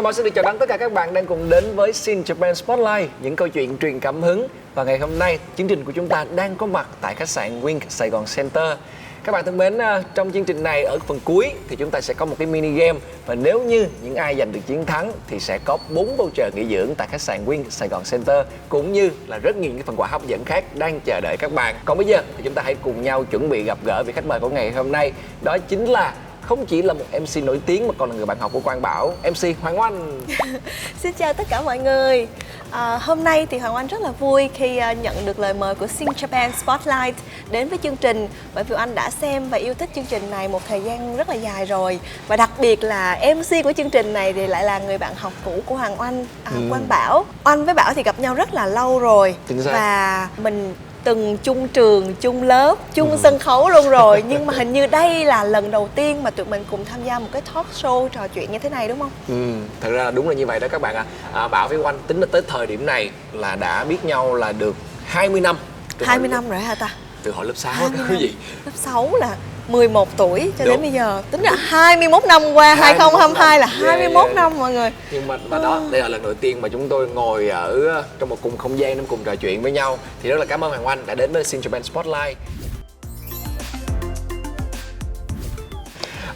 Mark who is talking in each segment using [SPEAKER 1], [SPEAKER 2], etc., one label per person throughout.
[SPEAKER 1] Bảo xin được chào đón tất cả các bạn đang cùng đến với Shin Japan Spotlight, những câu chuyện truyền cảm hứng. Và ngày hôm nay, chương trình của chúng ta đang có mặt tại khách sạn Wink Sài Gòn Center. Các bạn thân mến, trong chương trình này ở phần cuối thì chúng ta sẽ có một cái mini game. Và nếu như những ai giành được chiến thắng thì sẽ có 4 voucher nghỉ dưỡng tại khách sạn Wink Sài Gòn Center, cũng như là rất nhiều những phần quà hấp dẫn khác đang chờ đợi các bạn. Còn bây giờ thì chúng ta hãy cùng nhau chuẩn bị gặp gỡ vị khách mời của ngày hôm nay. Đó chính là không chỉ là một MC nổi tiếng mà còn là người bạn học của Quang Bảo, MC Hoàng Oanh.
[SPEAKER 2] Xin chào tất cả mọi người. Hôm nay thì Hoàng Oanh rất là vui khi nhận được lời mời của Shin Japan Spotlight đến với chương trình, bởi vì anh đã xem và yêu thích chương trình này một thời gian rất là dài rồi. Và đặc biệt là MC của chương trình này thì lại là người bạn học cũ của Hoàng Oanh, Quang Bảo. Oanh với Bảo thì gặp nhau rất là lâu rồi. Và mình từng chung trường, chung lớp, chung sân khấu luôn rồi. Nhưng mà hình như đây là lần đầu tiên mà tụi mình cùng tham gia một cái talk show trò chuyện như thế này, đúng không?
[SPEAKER 1] Thật ra là đúng là như vậy đó các bạn ạ. Bảo với Oanh tính tới thời điểm này là đã biết nhau là được 20 năm.
[SPEAKER 2] 20 năm rồi hả ta?
[SPEAKER 1] Từ hồi lớp 6 cái gì?
[SPEAKER 2] Lớp 6 là 11 tuổi cho đến bây giờ. Tính ra 21 năm qua, 2022 là 21 năm mọi người.
[SPEAKER 1] Nhưng mà đó, đây là lần đầu tiên mà chúng tôi ngồi ở trong một cùng không gian để cùng trò chuyện với nhau. Thì rất là cảm ơn Hoàng Oanh đã đến với Shin Japan Spotlight.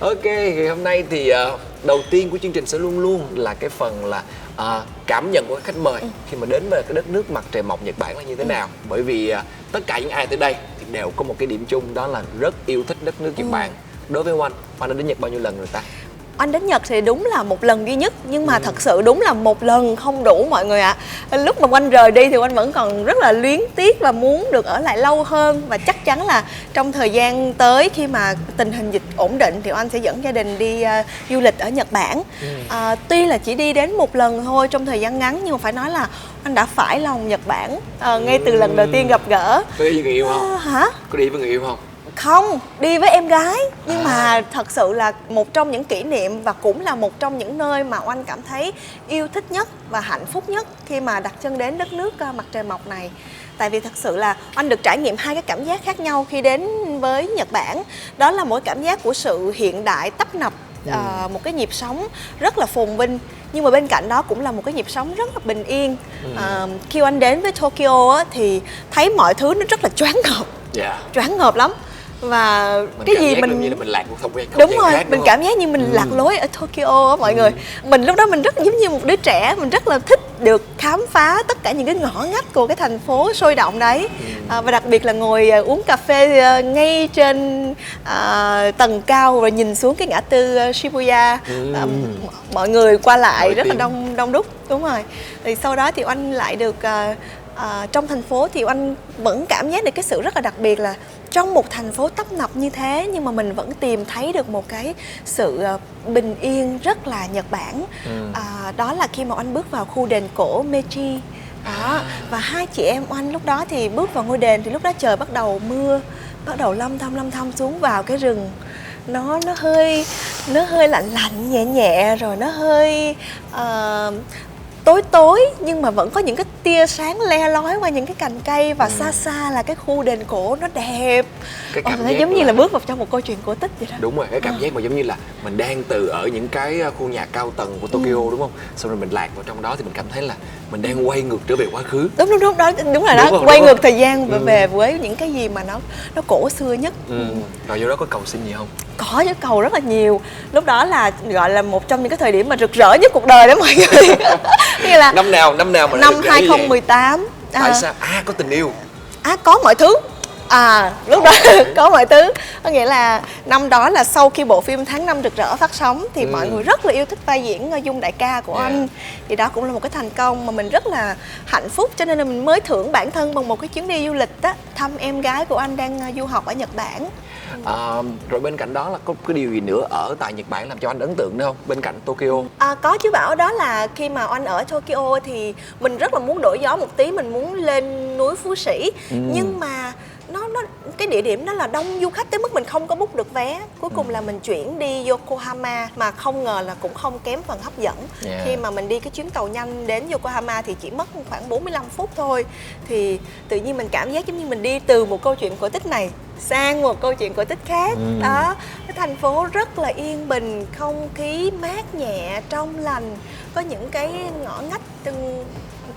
[SPEAKER 1] Ok, thì hôm nay thì đầu tiên của chương trình sẽ luôn luôn là cái phần là cảm nhận của các khách mời khi mà đến với cái đất nước mặt trời mọc Nhật Bản là như thế nào. Bởi vì tất cả những ai tới đây thì đều có một cái điểm chung, đó là rất yêu thích đất nước Nhật Bản. Đối với Oanh đã đến Nhật bao nhiêu lần rồi ta?
[SPEAKER 2] Anh đến Nhật thì đúng là một lần duy nhất, nhưng mà thật sự đúng là một lần không đủ mọi người ạ. Lúc mà Oanh rời đi thì Oanh vẫn còn rất là luyến tiếc và muốn được ở lại lâu hơn. Và chắc chắn là trong thời gian tới, khi mà tình hình dịch ổn định thì Oanh sẽ dẫn gia đình đi du lịch ở Nhật Bản. Tuy là chỉ đi đến một lần thôi trong thời gian ngắn, nhưng mà phải nói là anh đã phải lòng Nhật Bản ngay từ lần đầu tiên gặp gỡ.
[SPEAKER 1] Có đi với người yêu không?
[SPEAKER 2] Hả?
[SPEAKER 1] Có đi với người yêu không?
[SPEAKER 2] Không, đi với em gái. Nhưng mà thật sự là một trong những kỷ niệm và cũng là một trong những nơi mà Oanh cảm thấy yêu thích nhất và hạnh phúc nhất khi mà đặt chân đến đất nước mặt trời mọc này. Tại vì thật sự là Oanh được trải nghiệm hai cái cảm giác khác nhau khi đến với Nhật Bản. Đó là mỗi cảm giác của sự hiện đại tấp nập, một cái nhịp sống rất là phồn vinh, nhưng mà bên cạnh đó cũng là một cái nhịp sống rất là bình yên. Khi Oanh đến với Tokyo á, thì thấy mọi thứ nó rất là choáng ngợp. Choáng ngợp lắm. Và
[SPEAKER 1] mình
[SPEAKER 2] cái gì mình
[SPEAKER 1] như là mình lạc một không gian
[SPEAKER 2] đúng rồi
[SPEAKER 1] khác,
[SPEAKER 2] mình cảm giác như mình lạc lối ở Tokyo á mọi người. Mình lúc đó mình rất giống như một đứa trẻ, mình rất là thích được khám phá tất cả những cái ngõ ngách của cái thành phố sôi động đấy. Và đặc biệt là ngồi uống cà phê ngay trên tầng cao rồi nhìn xuống cái ngã tư Shibuya. Mọi người qua lại rất là đông đúc, đúng rồi. Thì sau đó thì Oanh lại được trong thành phố thì Oanh vẫn cảm giác được cái sự rất là đặc biệt là trong một thành phố tấp nập như thế, nhưng mà mình vẫn tìm thấy được một cái sự bình yên rất là Nhật Bản. Đó là khi mà Oanh bước vào khu đền cổ Meiji đó. Và hai chị em Oanh lúc đó thì bước vào ngôi đền, thì lúc đó trời bắt đầu mưa, bắt đầu lâm thâm xuống vào cái rừng. Nó hơi lạnh nhẹ nhẹ, rồi nó hơi tối nhưng mà vẫn có những cái tia sáng le lói qua những cái cành cây, và xa xa là cái khu đền cổ nó đẹp.
[SPEAKER 1] Cái cảm
[SPEAKER 2] giác giống như là bước vào trong một câu chuyện cổ tích vậy đó.
[SPEAKER 1] Đúng rồi, cái cảm giác mà giống như là mình đang từ ở những cái khu nhà cao tầng của Tokyo, đúng không? Xong rồi mình lạc vào trong đó thì mình cảm thấy là mình đang quay ngược trở về quá khứ. Đúng
[SPEAKER 2] rồi đó, quay ngược thời gian và về với những cái gì mà nó cổ xưa nhất. Rồi
[SPEAKER 1] vô đó có cầu xin gì không?
[SPEAKER 2] Có chứ, cầu rất là nhiều. Lúc đó là gọi là một trong những cái thời điểm mà rực rỡ nhất cuộc đời đó mọi người. Như là
[SPEAKER 1] năm nào mà
[SPEAKER 2] năm 2018.
[SPEAKER 1] Tại sao? Có tình yêu.
[SPEAKER 2] Có mọi thứ. Lúc đó có mọi thứ. Có nghĩa là năm đó là sau khi bộ phim Tháng Năm Rực Rỡ phát sóng thì mọi người rất là yêu thích vai diễn Dung đại ca của anh. Thì đó cũng là một cái thành công mà mình rất là hạnh phúc, cho nên là mình mới thưởng bản thân bằng một cái chuyến đi du lịch đó, thăm em gái của anh đang du học ở Nhật Bản.
[SPEAKER 1] Rồi bên cạnh đó là có cái điều gì nữa ở tại Nhật Bản làm cho anh ấn tượng nữa không? Bên cạnh Tokyo.
[SPEAKER 2] Có chứ Bảo, đó là khi mà anh ở Tokyo thì mình rất là muốn đổi gió một tí, mình muốn lên núi Phú Sĩ. Nhưng mà cái địa điểm đó là đông du khách tới mức mình không có book được vé. Cuối cùng là mình chuyển đi Yokohama, mà không ngờ là cũng không kém phần hấp dẫn. Khi mà mình đi cái chuyến tàu nhanh đến Yokohama thì chỉ mất khoảng 45 phút thôi. Thì tự nhiên mình cảm giác giống như mình đi từ một câu chuyện cổ tích này sang một câu chuyện cổ tích khác. Đó, cái thành phố rất là yên bình, không khí mát nhẹ, trong lành, có những cái ngõ ngách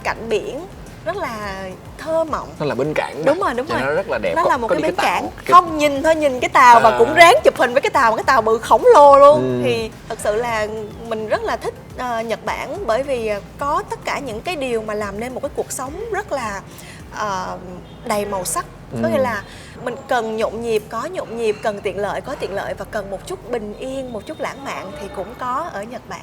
[SPEAKER 2] cạnh biển rất là thơ mộng.
[SPEAKER 1] Nó là bến cảng.
[SPEAKER 2] Đúng rồi, đúng
[SPEAKER 1] rồi. Nó rất là đẹp.
[SPEAKER 2] Nó là một
[SPEAKER 1] có
[SPEAKER 2] cái
[SPEAKER 1] đi
[SPEAKER 2] bến cảng.
[SPEAKER 1] tàu,
[SPEAKER 2] Không nhìn thôi, nhìn cái tàu và cũng ráng chụp hình với cái tàu, mà cái tàu bự khổng lồ luôn. Thì thật sự là mình rất là thích Nhật Bản, bởi vì có tất cả những cái điều mà làm nên một cái cuộc sống rất là đầy màu sắc. Có nghĩa là mình cần nhộn nhịp, có nhộn nhịp, cần tiện lợi, có tiện lợi, và cần một chút bình yên, một chút lãng mạn thì cũng có ở Nhật Bản.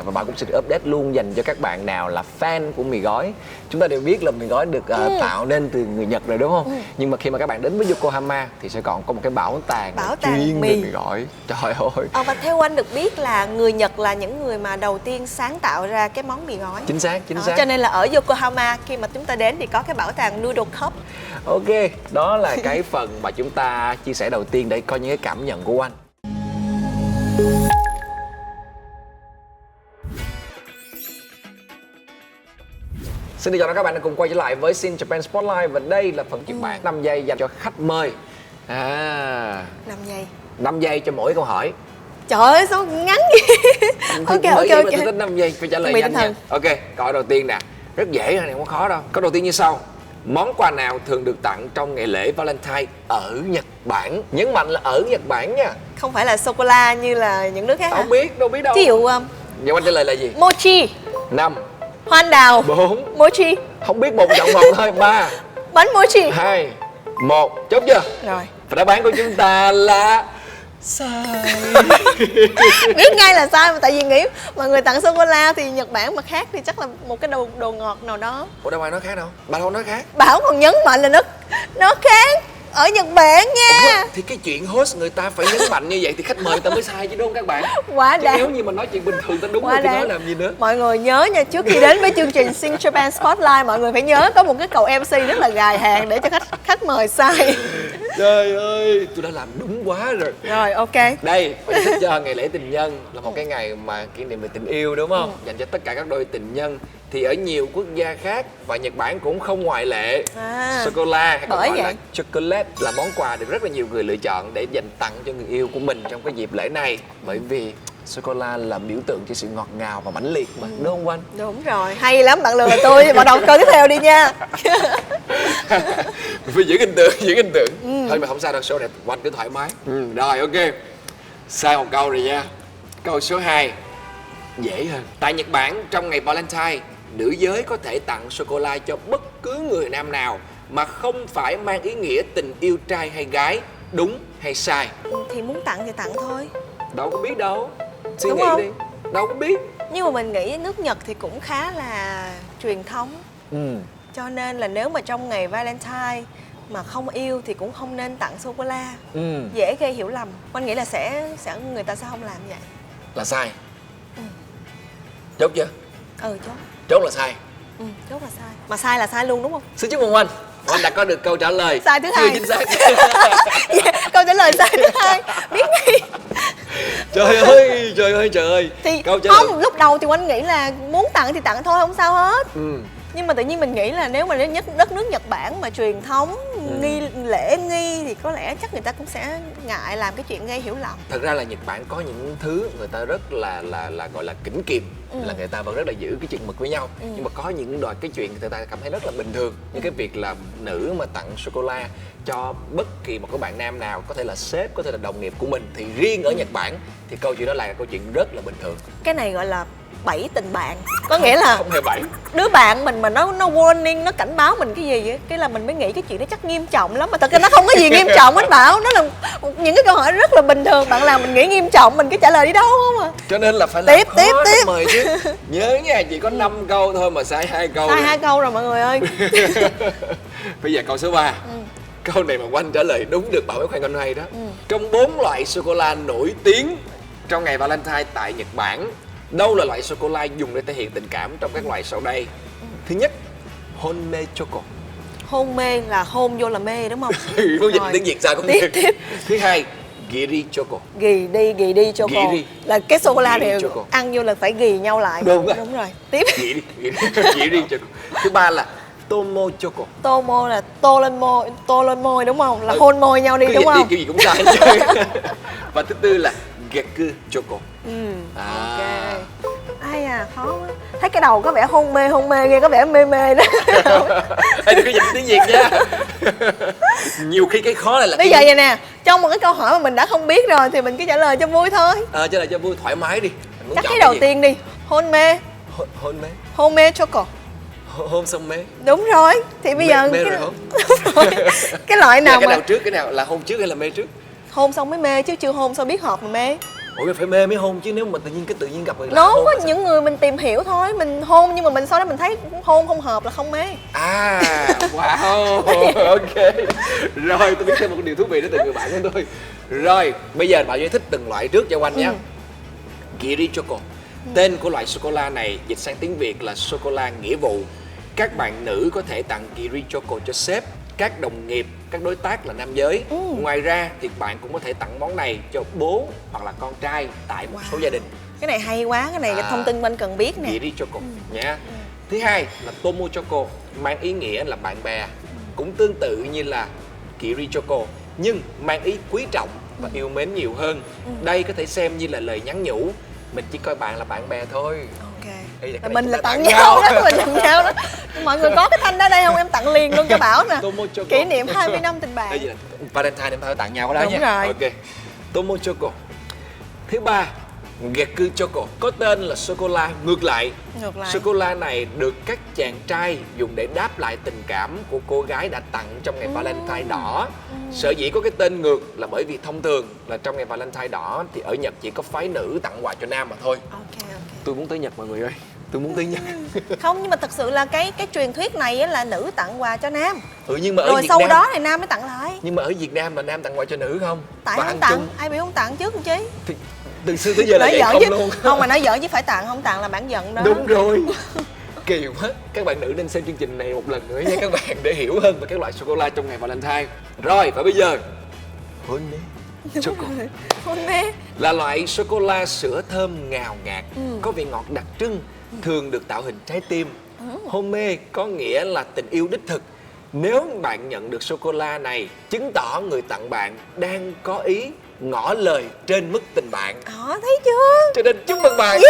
[SPEAKER 1] Và bạn cũng xin update luôn dành cho các bạn nào là fan của mì gói. Chúng ta đều biết là mì gói được tạo nên từ người Nhật rồi đúng không? Nhưng mà khi mà các bạn đến với Yokohama thì sẽ còn có một cái bảo tàng chuyên về mì gói. Trời ơi.
[SPEAKER 2] Và theo anh được biết là người Nhật là những người mà đầu tiên sáng tạo ra cái món mì gói.
[SPEAKER 1] Chính xác.
[SPEAKER 2] Cho nên là ở Yokohama khi mà chúng ta đến thì có cái bảo tàng Noodle Cup.
[SPEAKER 1] Ok, đó là cái phần mà chúng ta chia sẻ đầu tiên để coi những cái cảm nhận của anh. Xin được chào các bạn đã cùng quay trở lại với Shin Japan Spotlight, và đây là phần Nhật Bản 5 giây dành cho khách mời.
[SPEAKER 2] 5 giây.
[SPEAKER 1] 5 giây cho mỗi câu hỏi.
[SPEAKER 2] Trời ơi sao ngắn vậy? Ok.
[SPEAKER 1] Tôi thích 5 giây phải trả lời nhanh nha. Ok, câu hỏi đầu tiên nè, rất dễ này, không có khó đâu. Câu đầu tiên như sau: món quà nào thường được tặng trong ngày lễ Valentine ở Nhật Bản? Nhấn mạnh là ở Nhật Bản nha.
[SPEAKER 2] Không phải là sô-cô-la như là những nước khác hả?
[SPEAKER 1] Không biết đâu.
[SPEAKER 2] Ví dụ
[SPEAKER 1] Vậy anh trả lời là gì?
[SPEAKER 2] mochi.
[SPEAKER 1] 5
[SPEAKER 2] Hoa anh đào.
[SPEAKER 1] 4
[SPEAKER 2] Mochi.
[SPEAKER 1] Không biết, một chọn một thôi. 3
[SPEAKER 2] Bánh mochi.
[SPEAKER 1] 2 1 chốt chưa?
[SPEAKER 2] Rồi.
[SPEAKER 1] Và đáp án của chúng ta là sai.
[SPEAKER 2] Biết ngay là sai, mà tại vì nghĩ mà người tặng sô-cô-la thì Nhật Bản mà khác thì chắc là một cái đồ ngọt nào đó.
[SPEAKER 1] Ủa đâu ai nói khác đâu, bà đâu nói khác.
[SPEAKER 2] Bảo còn nhấn mạnh là nó khác ở Nhật Bản nha.
[SPEAKER 1] Ủa, thì cái chuyện host người ta phải nhấn mạnh như vậy thì khách mời người ta mới sai chứ đúng không các bạn?
[SPEAKER 2] Quá
[SPEAKER 1] chứ
[SPEAKER 2] đáng.
[SPEAKER 1] nếu như mà nói chuyện bình thường ta đúng rồi thì nói làm gì nữa.
[SPEAKER 2] Mọi người nhớ nha, trước khi đến với chương trình Shin Japan Spotlight, mọi người phải nhớ có một cái cậu MC rất là gài hàng để cho khách mời sai.
[SPEAKER 1] Trời ơi, tôi đã làm đúng quá rồi.
[SPEAKER 2] Rồi, ok.
[SPEAKER 1] Đây, phải thích cho ngày lễ tình nhân là một cái ngày mà kỷ niệm về tình yêu đúng không? Dành cho tất cả các đôi tình nhân. Thì ở nhiều quốc gia khác và Nhật Bản cũng không ngoại lệ. Sô-cô-la hay còn gọi là chocolate là món quà được rất là nhiều người lựa chọn để dành tặng cho người yêu của mình trong cái dịp lễ này. Bởi vì sô-cô-la là biểu tượng cho sự ngọt ngào và mãnh liệt mà, đúng không anh?
[SPEAKER 2] Đúng rồi, hay lắm, bạn lừa tôi. Bắt đầu câu tiếp theo đi nha.
[SPEAKER 1] Phải giữ hình tượng. Thôi mà không sao đâu, show này anh cứ thoải mái. Rồi, ok. Sai một câu rồi nha. Câu số 2 dễ hơn. Tại Nhật Bản, trong ngày Valentine, nữ giới có thể tặng sô-cô-la cho bất cứ người nam nào mà không phải mang ý nghĩa tình yêu trai hay gái. Đúng hay sai?
[SPEAKER 2] Thì muốn tặng thì tặng thôi.
[SPEAKER 1] Đâu có biết đâu. Suy
[SPEAKER 2] Đúng
[SPEAKER 1] nghĩ
[SPEAKER 2] không?
[SPEAKER 1] đi. Đâu có biết.
[SPEAKER 2] Nhưng mà mình nghĩ nước Nhật thì cũng khá là truyền thống. Cho nên là nếu mà trong ngày Valentine mà không yêu thì cũng không nên tặng sô-cô-la. Dễ gây hiểu lầm. Anh nghĩ là người ta sẽ không làm vậy.
[SPEAKER 1] Là sai. Chốt chưa?
[SPEAKER 2] Chốt.
[SPEAKER 1] Chốt là sai.
[SPEAKER 2] Chốt là sai. Mà sai là sai luôn đúng không?
[SPEAKER 1] Xin chúc mừng anh. Anh đã có được câu trả lời
[SPEAKER 2] sai thứ hai.
[SPEAKER 1] chưa chính xác.
[SPEAKER 2] Câu trả lời sai thứ hai. Biết ngay.
[SPEAKER 1] Trời ơi.
[SPEAKER 2] Thì
[SPEAKER 1] câu trả
[SPEAKER 2] không,
[SPEAKER 1] lời.
[SPEAKER 2] lúc đầu thì anh nghĩ là muốn tặng thì tặng thôi, không sao hết. Nhưng mà tự nhiên mình nghĩ là nếu mà đến đất nước Nhật Bản mà truyền thống lễ nghi thì có lẽ chắc người ta cũng sẽ ngại làm cái chuyện gây hiểu lầm.
[SPEAKER 1] Thật ra là Nhật Bản có những thứ người ta rất là gọi là kỉnh kiệm, là người ta vẫn rất là giữ cái chừng mực với nhau. Nhưng mà có những đoạn cái chuyện người ta cảm thấy rất là bình thường, như cái việc là nữ mà tặng sô cô la cho bất kỳ một cái bạn nam nào, có thể là sếp, có thể là đồng nghiệp của mình, thì riêng ở Nhật Bản thì câu chuyện đó là câu chuyện rất là bình thường.
[SPEAKER 2] Cái này gọi là bẫy tình bạn, có nghĩa là
[SPEAKER 1] không hề bẫy.
[SPEAKER 2] Đứa bạn mình mà nó warning, nó cảnh báo mình cái gì vậy, cái là mình mới nghĩ cái chuyện đó chắc nghiêm trọng lắm, mà thật ra nó không có gì nghiêm trọng. Anh Bảo, nó là những cái câu hỏi rất là bình thường, bạn làm mình nghĩ nghiêm trọng, mình cứ trả lời đi đâu không à.
[SPEAKER 1] Cho nên là phải làm
[SPEAKER 2] tiếp
[SPEAKER 1] mời chứ. Nhớ nha, chỉ có 5 câu thôi mà sai 2 câu.
[SPEAKER 2] Sai 2 câu rồi mọi người ơi.
[SPEAKER 1] Bây giờ câu số 3. Câu này mà Oanh trả lời đúng được Bảo mới khoan con hay đó. Trong 4 loại sô-cô-la nổi tiếng trong ngày Valentine tại Nhật Bản, đâu là loại sô-cô-la dùng để thể hiện tình cảm trong các loại sau đây? Thứ nhất, Honmei Choco.
[SPEAKER 2] Hôn mê là hôn vô là mê đúng không?
[SPEAKER 1] Muốn dịch tiếng Việt sao cũng được. Thứ hai, Giri Choco.
[SPEAKER 2] Ghi đi choco.
[SPEAKER 1] Giri.
[SPEAKER 2] Là cái sô-cô-la này
[SPEAKER 1] Choco.
[SPEAKER 2] ăn vô là phải ghi nhau lại.
[SPEAKER 1] Đúng rồi.
[SPEAKER 2] Tiếp.
[SPEAKER 1] Giri Choco. Thứ ba là Tomo Choco.
[SPEAKER 2] Tomo là tô lên môi đúng không? Là hôn môi nhau đi đúng không?
[SPEAKER 1] Kiểu gì cũng sai. Và thứ tư là Geku Choco.
[SPEAKER 2] Ok. hay à, khó quá. Thấy cái đầu có vẻ hôn mê, nghe có vẻ mê mê đó.
[SPEAKER 1] Ê, đừng có dịch tiếng Việt nha. Nhiều khi cái khó này là
[SPEAKER 2] Bây giờ vậy nè, trong một cái câu hỏi mà mình đã không biết rồi thì mình cứ trả lời cho vui thôi.
[SPEAKER 1] Trả lời cho vui, thoải mái đi. Mình muốn
[SPEAKER 2] Chắc
[SPEAKER 1] chọn
[SPEAKER 2] cái đầu
[SPEAKER 1] gì?
[SPEAKER 2] tiên đi, hôn mê.
[SPEAKER 1] Hôn mê.
[SPEAKER 2] Hôn mê choco.
[SPEAKER 1] Hôn xong mê.
[SPEAKER 2] Đúng rồi. Thì bây giờ
[SPEAKER 1] Mê
[SPEAKER 2] cái...
[SPEAKER 1] rồi không?
[SPEAKER 2] Đúng rồi. Cái loại nào
[SPEAKER 1] Cái
[SPEAKER 2] mà
[SPEAKER 1] nào trước, cái nào là hôn trước hay là mê trước?
[SPEAKER 2] hôn xong mới mê chứ chưa hôn sao biết hợp mà mê.
[SPEAKER 1] Ủa phải mê mới hôn chứ, nếu mà tự nhiên gặp người lạ
[SPEAKER 2] Nó
[SPEAKER 1] hôn
[SPEAKER 2] có
[SPEAKER 1] là sao?
[SPEAKER 2] những người mình tìm hiểu thôi, mình hôn nhưng mà mình sau đó mình thấy hôn không hợp là không mê.
[SPEAKER 1] À, wow, ok. Rồi, tôi biết thêm một điều thú vị đến từ người bạn của tôi. Rồi, bây giờ bạn giải thích từng loại trước cho anh nhé. Kiri Choco. Tên của loại sô-cô-la này dịch sang tiếng Việt là sô-cô-la nghĩa vụ. Các bạn nữ có thể tặng Kiri Choco cho sếp, các đồng nghiệp, các đối tác là nam giới. Ngoài ra thì bạn cũng có thể tặng món này cho bố hoặc là con trai tại một số gia đình.
[SPEAKER 2] Cái này hay quá, cái này là thông tin anh cần biết nè.
[SPEAKER 1] Kiri Choco nha. Thứ hai là Tomo Choco, mang ý nghĩa là bạn bè. Cũng tương tự như là Kiri Choco nhưng mang ý quý trọng và yêu mến nhiều hơn. Đây có thể xem như là lời nhắn nhủ, mình chỉ coi bạn là bạn bè thôi.
[SPEAKER 2] Ok.
[SPEAKER 1] Đây là cái
[SPEAKER 2] Là
[SPEAKER 1] này
[SPEAKER 2] mình
[SPEAKER 1] chúng
[SPEAKER 2] là
[SPEAKER 1] ta
[SPEAKER 2] tặng
[SPEAKER 1] tặng
[SPEAKER 2] nhau đó, mình tặng nhau đó. Mọi người có cái thanh đó đây không? Em tặng liền luôn cho Bảo nè.
[SPEAKER 1] Tomo Choco.
[SPEAKER 2] Kỷ niệm 20 năm tình
[SPEAKER 1] Đây
[SPEAKER 2] bạn.
[SPEAKER 1] là Valentine em phải tặng nhau cái đó
[SPEAKER 2] Đúng
[SPEAKER 1] nha.
[SPEAKER 2] rồi.
[SPEAKER 1] Ok. Tomo Choco. Thứ ba, Geku Choco, có tên là sô-cô-la ngược lại.
[SPEAKER 2] Ngược lại.
[SPEAKER 1] Sô-cô-la này được các chàng trai dùng để đáp lại tình cảm của cô gái đã tặng trong ngày Valentine đỏ. Sở dĩ có cái tên ngược là bởi vì thông thường là trong ngày Valentine đỏ thì ở Nhật chỉ có phái nữ tặng quà cho nam mà thôi.
[SPEAKER 2] Ok.
[SPEAKER 1] Tôi muốn tới Nhật mọi người ơi. Tôi muốn tới Nhật.
[SPEAKER 2] Không, nhưng mà thật sự là cái truyền thuyết này á là nữ tặng quà cho nam.
[SPEAKER 1] Nhưng mà ở
[SPEAKER 2] Rồi
[SPEAKER 1] Việt
[SPEAKER 2] sau
[SPEAKER 1] Nam,
[SPEAKER 2] đó thì nam mới tặng lại.
[SPEAKER 1] nhưng mà ở Việt Nam là nam tặng quà cho nữ không?
[SPEAKER 2] Tại
[SPEAKER 1] Và
[SPEAKER 2] không
[SPEAKER 1] ăn
[SPEAKER 2] tặng,
[SPEAKER 1] chung.
[SPEAKER 2] ai bị không tặng trước chứ.
[SPEAKER 1] Thì từ xưa tới giờ là
[SPEAKER 2] Nói
[SPEAKER 1] vậy
[SPEAKER 2] giỡn
[SPEAKER 1] không
[SPEAKER 2] chứ.
[SPEAKER 1] luôn.
[SPEAKER 2] Không mà nói giỡn chứ phải tặng, không tặng là bản giận đó.
[SPEAKER 1] Đúng rồi. Kỳ quá. Các bạn nữ nên xem chương trình này một lần nữa nha các bạn, để hiểu hơn về các loại sô-cô-la trong ngày Valentine. Rồi và bây giờ hôn mê choco
[SPEAKER 2] Hôn mê.
[SPEAKER 1] là loại sô-cô-la sữa thơm ngào ngạt, có vị ngọt đặc trưng, thường được tạo hình trái tim. Hôn mê có nghĩa là tình yêu đích thực. Nếu bạn nhận được sô-cô-la này, chứng tỏ người tặng bạn đang có ý ngỏ lời trên mức tình bạn.
[SPEAKER 2] Đó, thấy chưa?
[SPEAKER 1] Cho nên chúc mừng bạn.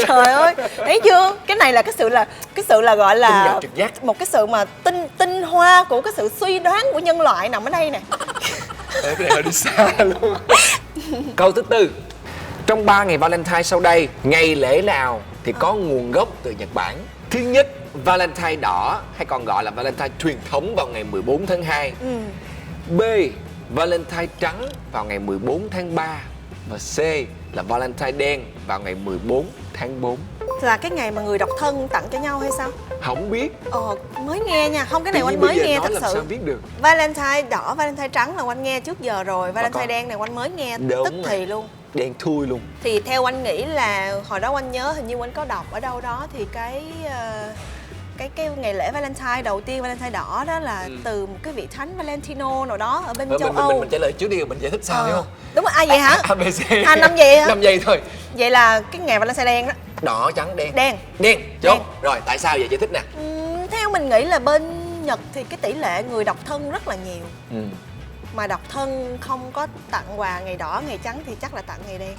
[SPEAKER 2] Trời ơi, thấy chưa? Cái này là cái sự là gọi
[SPEAKER 1] Tinh
[SPEAKER 2] là
[SPEAKER 1] dầu trực giác.
[SPEAKER 2] một cái sự mà tinh hoa của cái sự suy đoán của nhân loại nằm ở đây nè.
[SPEAKER 1] Ê, cái này hơi đi xa luôn. Câu thứ tư. Trong 3 ngày Valentine sau đây, ngày lễ nào thì có nguồn gốc từ Nhật Bản? Thứ nhất, Valentine đỏ hay còn gọi là Valentine truyền thống vào ngày 14 tháng 2. B. Valentine trắng vào ngày 14 tháng 3. Và C là Valentine đen vào ngày 14 tháng 4.
[SPEAKER 2] Là cái ngày mà người độc thân tặng cho nhau hay sao?
[SPEAKER 1] Không biết.
[SPEAKER 2] Mới nghe nha, không cái này
[SPEAKER 1] Tự nhiên
[SPEAKER 2] Oanh mới
[SPEAKER 1] bây giờ
[SPEAKER 2] nghe
[SPEAKER 1] nói
[SPEAKER 2] thật
[SPEAKER 1] làm sao
[SPEAKER 2] sự.
[SPEAKER 1] biết được.
[SPEAKER 2] Valentine đỏ, Valentine trắng là Oanh nghe trước giờ rồi, Valentine
[SPEAKER 1] còn-
[SPEAKER 2] đen này Oanh mới nghe
[SPEAKER 1] Đúng
[SPEAKER 2] tức
[SPEAKER 1] rồi.
[SPEAKER 2] thì luôn.
[SPEAKER 1] Đen thui luôn.
[SPEAKER 2] Thì theo anh nghĩ là hồi đó anh nhớ hình như anh có đọc ở đâu đó thì cái ngày lễ Valentine đầu tiên, Valentine đỏ đó là từ một cái vị thánh Valentino nào đó ở bên châu Âu.
[SPEAKER 1] Mình trả lời trước đi rồi mình giải thích sau hiểu không?
[SPEAKER 2] Đúng rồi, vậy hả?
[SPEAKER 1] ABC.
[SPEAKER 2] 5 giây hả?
[SPEAKER 1] 5 giây thôi.
[SPEAKER 2] Vậy là cái ngày Valentine đen đó.
[SPEAKER 1] Đỏ trắng đen.
[SPEAKER 2] Đen.
[SPEAKER 1] Đen. Chốt.
[SPEAKER 2] Đen.
[SPEAKER 1] Rồi tại sao vậy, giải thích nè.
[SPEAKER 2] Theo mình nghĩ là bên Nhật thì cái tỷ lệ người độc thân rất là nhiều. Mà độc thân không có tặng quà ngày đỏ, ngày trắng thì chắc là tặng ngày đen.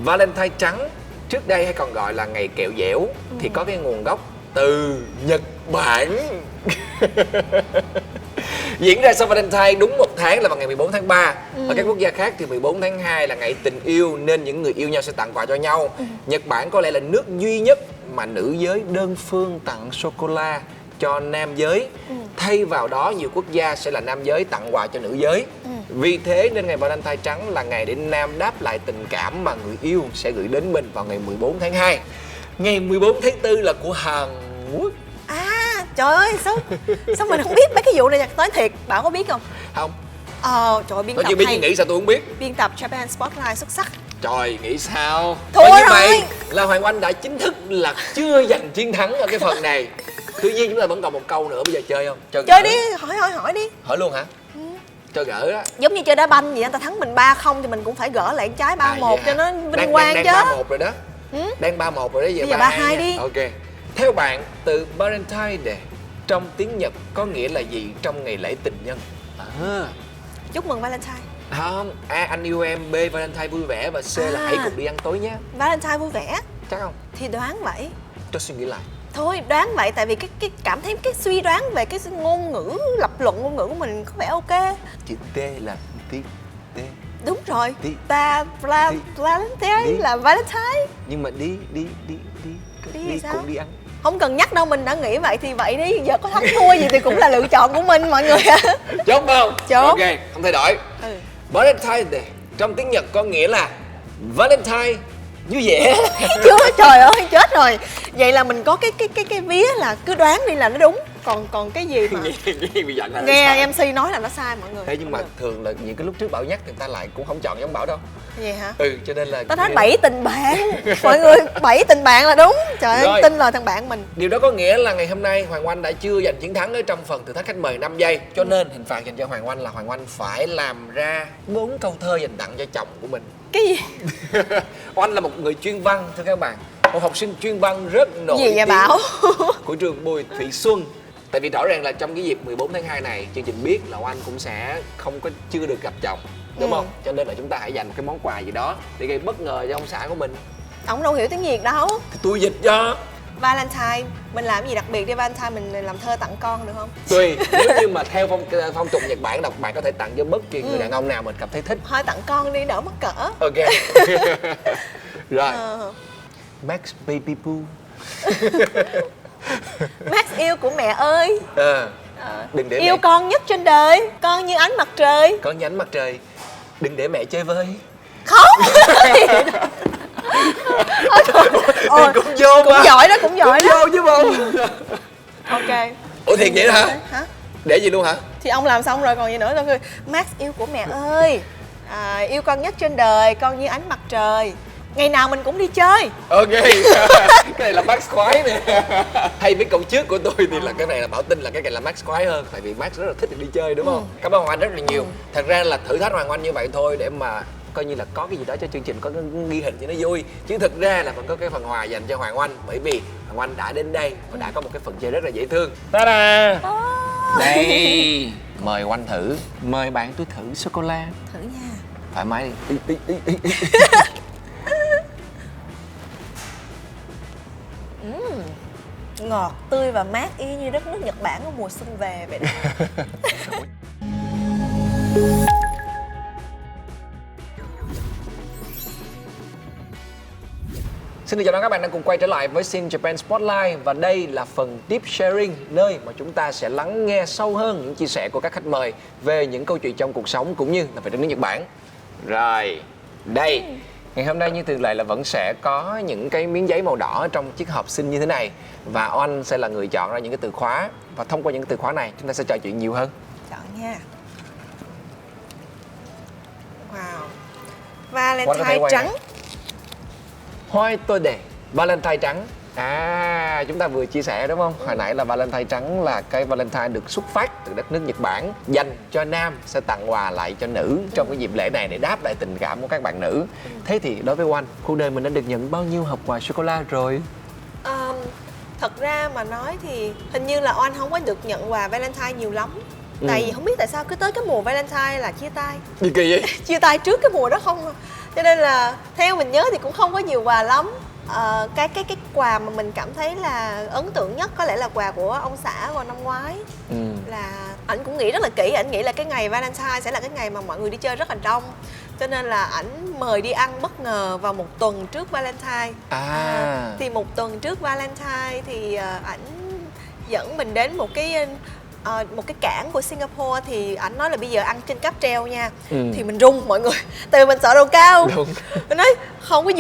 [SPEAKER 1] Valentine trắng trước đây hay còn gọi là ngày kẹo dẻo thì có cái nguồn gốc từ Nhật Bản. Diễn ra sau Valentine đúng một tháng là vào ngày 14 tháng 3. Ở các quốc gia khác thì 14 tháng 2 là ngày tình yêu nên những người yêu nhau sẽ tặng quà cho nhau. Nhật Bản có lẽ là nước duy nhất mà nữ giới đơn phương tặng sô-cô-la cho nam giới. Thay vào đó nhiều quốc gia sẽ là nam giới tặng quà cho nữ giới. Vì thế nên ngày Valentine trắng là ngày để nam đáp lại tình cảm mà người yêu sẽ gửi đến mình vào ngày 14 tháng 2. Ngày 14 tháng 4 là của Hàn Quốc.
[SPEAKER 2] À, trời ơi, sao mình không biết mấy cái vụ này nói thiệt, Bảo có biết không?
[SPEAKER 1] Không,
[SPEAKER 2] Trời ơi, biên
[SPEAKER 1] tôi
[SPEAKER 2] tập
[SPEAKER 1] chưa biết
[SPEAKER 2] hay.
[SPEAKER 1] chứ nghĩ sao tôi không biết.
[SPEAKER 2] Biên tập Japan Spotlight xuất sắc.
[SPEAKER 1] Trời, nghĩ sao?
[SPEAKER 2] Thua
[SPEAKER 1] Và như
[SPEAKER 2] rồi.
[SPEAKER 1] vậy là Hoàng Oanh đã chính thức là chưa giành chiến thắng ở cái phần này. Tuy nhiên chúng ta vẫn còn một câu nữa, bây giờ chơi không?
[SPEAKER 2] Chơi
[SPEAKER 1] gỡ.
[SPEAKER 2] đi, hỏi đi.
[SPEAKER 1] Hỏi luôn hả? Cho gỡ đó.
[SPEAKER 2] Giống như chơi đá banh vậy, người ta thắng mình 3-0 thì mình cũng phải gỡ lại trái 3-1 cho nó vinh quang chứ.
[SPEAKER 1] Đang 3-1 rồi đó. Đang 3-1 rồi đó, giờ
[SPEAKER 2] Bây giờ
[SPEAKER 1] 3-2
[SPEAKER 2] đi.
[SPEAKER 1] Ok. Theo bạn, từ Valentine Day trong tiếng Nhật có nghĩa là gì trong ngày lễ tình nhân?
[SPEAKER 2] Chúc mừng Valentine.
[SPEAKER 1] Không, A anh yêu em, B Valentine vui vẻ và C là hãy cùng đi ăn tối nhé.
[SPEAKER 2] Valentine vui vẻ.
[SPEAKER 1] chắc không?
[SPEAKER 2] Thì đoán vậy.
[SPEAKER 1] Cho suy nghĩ lại.
[SPEAKER 2] Thôi đoán vậy, tại vì cái cảm thấy cái suy đoán về cái ngôn ngữ, lập luận ngôn ngữ của mình có vẻ ok.
[SPEAKER 1] Chữ T là tí. T.
[SPEAKER 2] Đúng rồi.
[SPEAKER 1] Đi.
[SPEAKER 2] Valentine
[SPEAKER 1] Đi.
[SPEAKER 2] là Valentine.
[SPEAKER 1] Nhưng mà đi
[SPEAKER 2] Đi sao?
[SPEAKER 1] cũng đi ăn.
[SPEAKER 2] Không cần nhắc đâu, mình đã nghĩ vậy thì vậy đi. Giờ có thắng thua gì thì cũng là lựa chọn của mình mọi người ạ.
[SPEAKER 1] Chốt không?
[SPEAKER 2] Chốt.
[SPEAKER 1] Ok, không thay đổi.
[SPEAKER 2] Ừ.
[SPEAKER 1] Valentine Day trong tiếng Nhật có nghĩa là Valentine vui vẻ.
[SPEAKER 2] Chưa, trời ơi chết rồi. Vậy là mình có cái vía là cứ đoán đi là nó đúng. Còn cái gì mà
[SPEAKER 1] Bị giận là
[SPEAKER 2] nghe MC nói là nó sai mọi người.
[SPEAKER 1] thế nhưng mà thường là những cái lúc trước Bảo nhắc thì người ta lại cũng không chọn giống Bảo đâu.
[SPEAKER 2] Vậy hả?
[SPEAKER 1] Ừ, cho nên là
[SPEAKER 2] Tao nói 7 tình bạn. Mọi người 7 tình bạn là đúng. Trời ơi,
[SPEAKER 1] Rồi.
[SPEAKER 2] tin lời thằng bạn mình.
[SPEAKER 1] Điều đó có nghĩa là ngày hôm nay Hoàng Oanh đã chưa giành chiến thắng ở trong phần thử thách khách mời 5 giây. Cho nên hình phạt dành cho Hoàng Oanh là Hoàng Oanh phải làm ra 4 câu thơ dành tặng cho chồng của mình.
[SPEAKER 2] Cái gì?
[SPEAKER 1] Oanh là một người chuyên văn thưa các bạn. Một học sinh chuyên văn rất nổi
[SPEAKER 2] Gì vậy
[SPEAKER 1] tiếng
[SPEAKER 2] Bảo?
[SPEAKER 1] của trường Bùi Thị Xuân. Tại vì rõ ràng là trong cái dịp 14 tháng 2 này, chương trình biết là Oanh cũng sẽ chưa được gặp chồng, đúng không? Cho nên là chúng ta hãy dành một cái món quà gì đó để gây bất ngờ cho ông xã của mình.
[SPEAKER 2] Ông đâu hiểu tiếng Việt đâu.
[SPEAKER 1] Thì tôi dịch cho.
[SPEAKER 2] Valentine, mình làm gì đặc biệt đi Valentine, mình làm thơ tặng con được không?
[SPEAKER 1] Tùy, nếu như mà theo phong tục Nhật Bản đọc, bạn có thể tặng cho bất kỳ người đàn ông nào mình cảm thấy thích.
[SPEAKER 2] Thôi tặng con đi đỡ mắc cỡ.
[SPEAKER 1] Ok. Rồi. Max Baby Boo.
[SPEAKER 2] Max yêu của mẹ ơi.
[SPEAKER 1] Đừng để
[SPEAKER 2] Yêu
[SPEAKER 1] mẹ...
[SPEAKER 2] con nhất trên đời, con như ánh mặt trời.
[SPEAKER 1] Con như ánh mặt trời. Đừng để mẹ chơi vơi.
[SPEAKER 2] Không.
[SPEAKER 1] Thì cũng vô
[SPEAKER 2] Cũng
[SPEAKER 1] mà.
[SPEAKER 2] giỏi đó, cũng giỏi
[SPEAKER 1] Cũng
[SPEAKER 2] đó.
[SPEAKER 1] vô chứ không.
[SPEAKER 2] Ok.
[SPEAKER 1] Ủa thiệt vậy đó hả?
[SPEAKER 2] Hả?
[SPEAKER 1] Để gì luôn hả?
[SPEAKER 2] Thì ông làm xong rồi còn gì nữa. Tao kêu Max yêu của mẹ ơi, yêu con nhất trên đời, con như ánh mặt trời, ngày nào mình cũng đi chơi.
[SPEAKER 1] Ok. Cái này là Max khoái nè. Hay mấy câu trước của tôi thì là cái này là Bảo tin là cái này là Max khoái hơn. Tại vì Max rất là thích đi chơi đúng không? Cảm ơn Hoàng Anh rất là nhiều. Thật ra là thử thách Hoàng Anh như vậy thôi để mà coi như là có cái gì đó cho chương trình, có cái ghi hình cho nó vui. Chứ thực ra là vẫn có cái phần quà dành cho Hoàng Anh. Bởi vì Hoàng Anh đã đến đây và đã có một cái phần chơi rất là dễ thương. Ta-da! Đây, mời Oanh thử. Mời bạn tôi thử sô-cô-la.
[SPEAKER 2] Thử nha.
[SPEAKER 1] Thoải mái đi.
[SPEAKER 2] Ngọt, tươi và mát y như đất nước Nhật Bản ở mùa xuân về vậy đó.
[SPEAKER 1] Xin được chào đón các bạn đang cùng quay trở lại với Sin Japan Spotlight. Và đây là phần Deep Sharing, nơi mà chúng ta sẽ lắng nghe sâu hơn những chia sẻ của các khách mời về những câu chuyện trong cuộc sống cũng như là về đất nước Nhật Bản. Rồi, đây, ngày hôm nay như thường lệ là vẫn sẽ có những cái miếng giấy màu đỏ trong chiếc hộp Sin như thế này. Và Oanh sẽ là người chọn ra những cái từ khóa. Và thông qua những cái từ khóa này chúng ta sẽ trò chuyện nhiều hơn.
[SPEAKER 2] Chọn nha. Wow. Valentine trắng.
[SPEAKER 1] Hoi tôi để Valentine trắng. Chúng ta vừa chia sẻ đúng không? Hồi nãy là Valentine trắng là cái Valentine được xuất phát từ đất nước Nhật Bản, dành cho nam sẽ tặng quà lại cho nữ trong cái dịp lễ này để đáp lại tình cảm của các bạn nữ. Thế thì đối với Oanh, cuộc đời mình đã được nhận bao nhiêu hộp quà sô-cô-la rồi?
[SPEAKER 2] Thật ra mà nói thì hình như là Oanh không có được nhận quà Valentine nhiều lắm. Tại vì không biết tại sao cứ tới cái mùa Valentine là chia tay.
[SPEAKER 1] Gì kỳ vậy?
[SPEAKER 2] Chia tay trước cái mùa đó không. Cho nên là theo mình nhớ thì cũng không có nhiều quà lắm. Cái quà mà mình cảm thấy là ấn tượng nhất có lẽ là quà của ông xã vào năm ngoái. Là ảnh cũng nghĩ rất là kỹ, ảnh nghĩ là cái ngày Valentine sẽ là cái ngày mà mọi người đi chơi rất là đông. Cho nên là ảnh mời đi ăn bất ngờ vào một tuần trước Valentine. Thì một tuần trước Valentine thì ảnh dẫn mình đến một cái cảng của Singapore. Thì ảnh nói là bây giờ ăn trên cáp treo nha. Thì mình run mọi người, tại vì mình sợ độ cao. Mình nói không có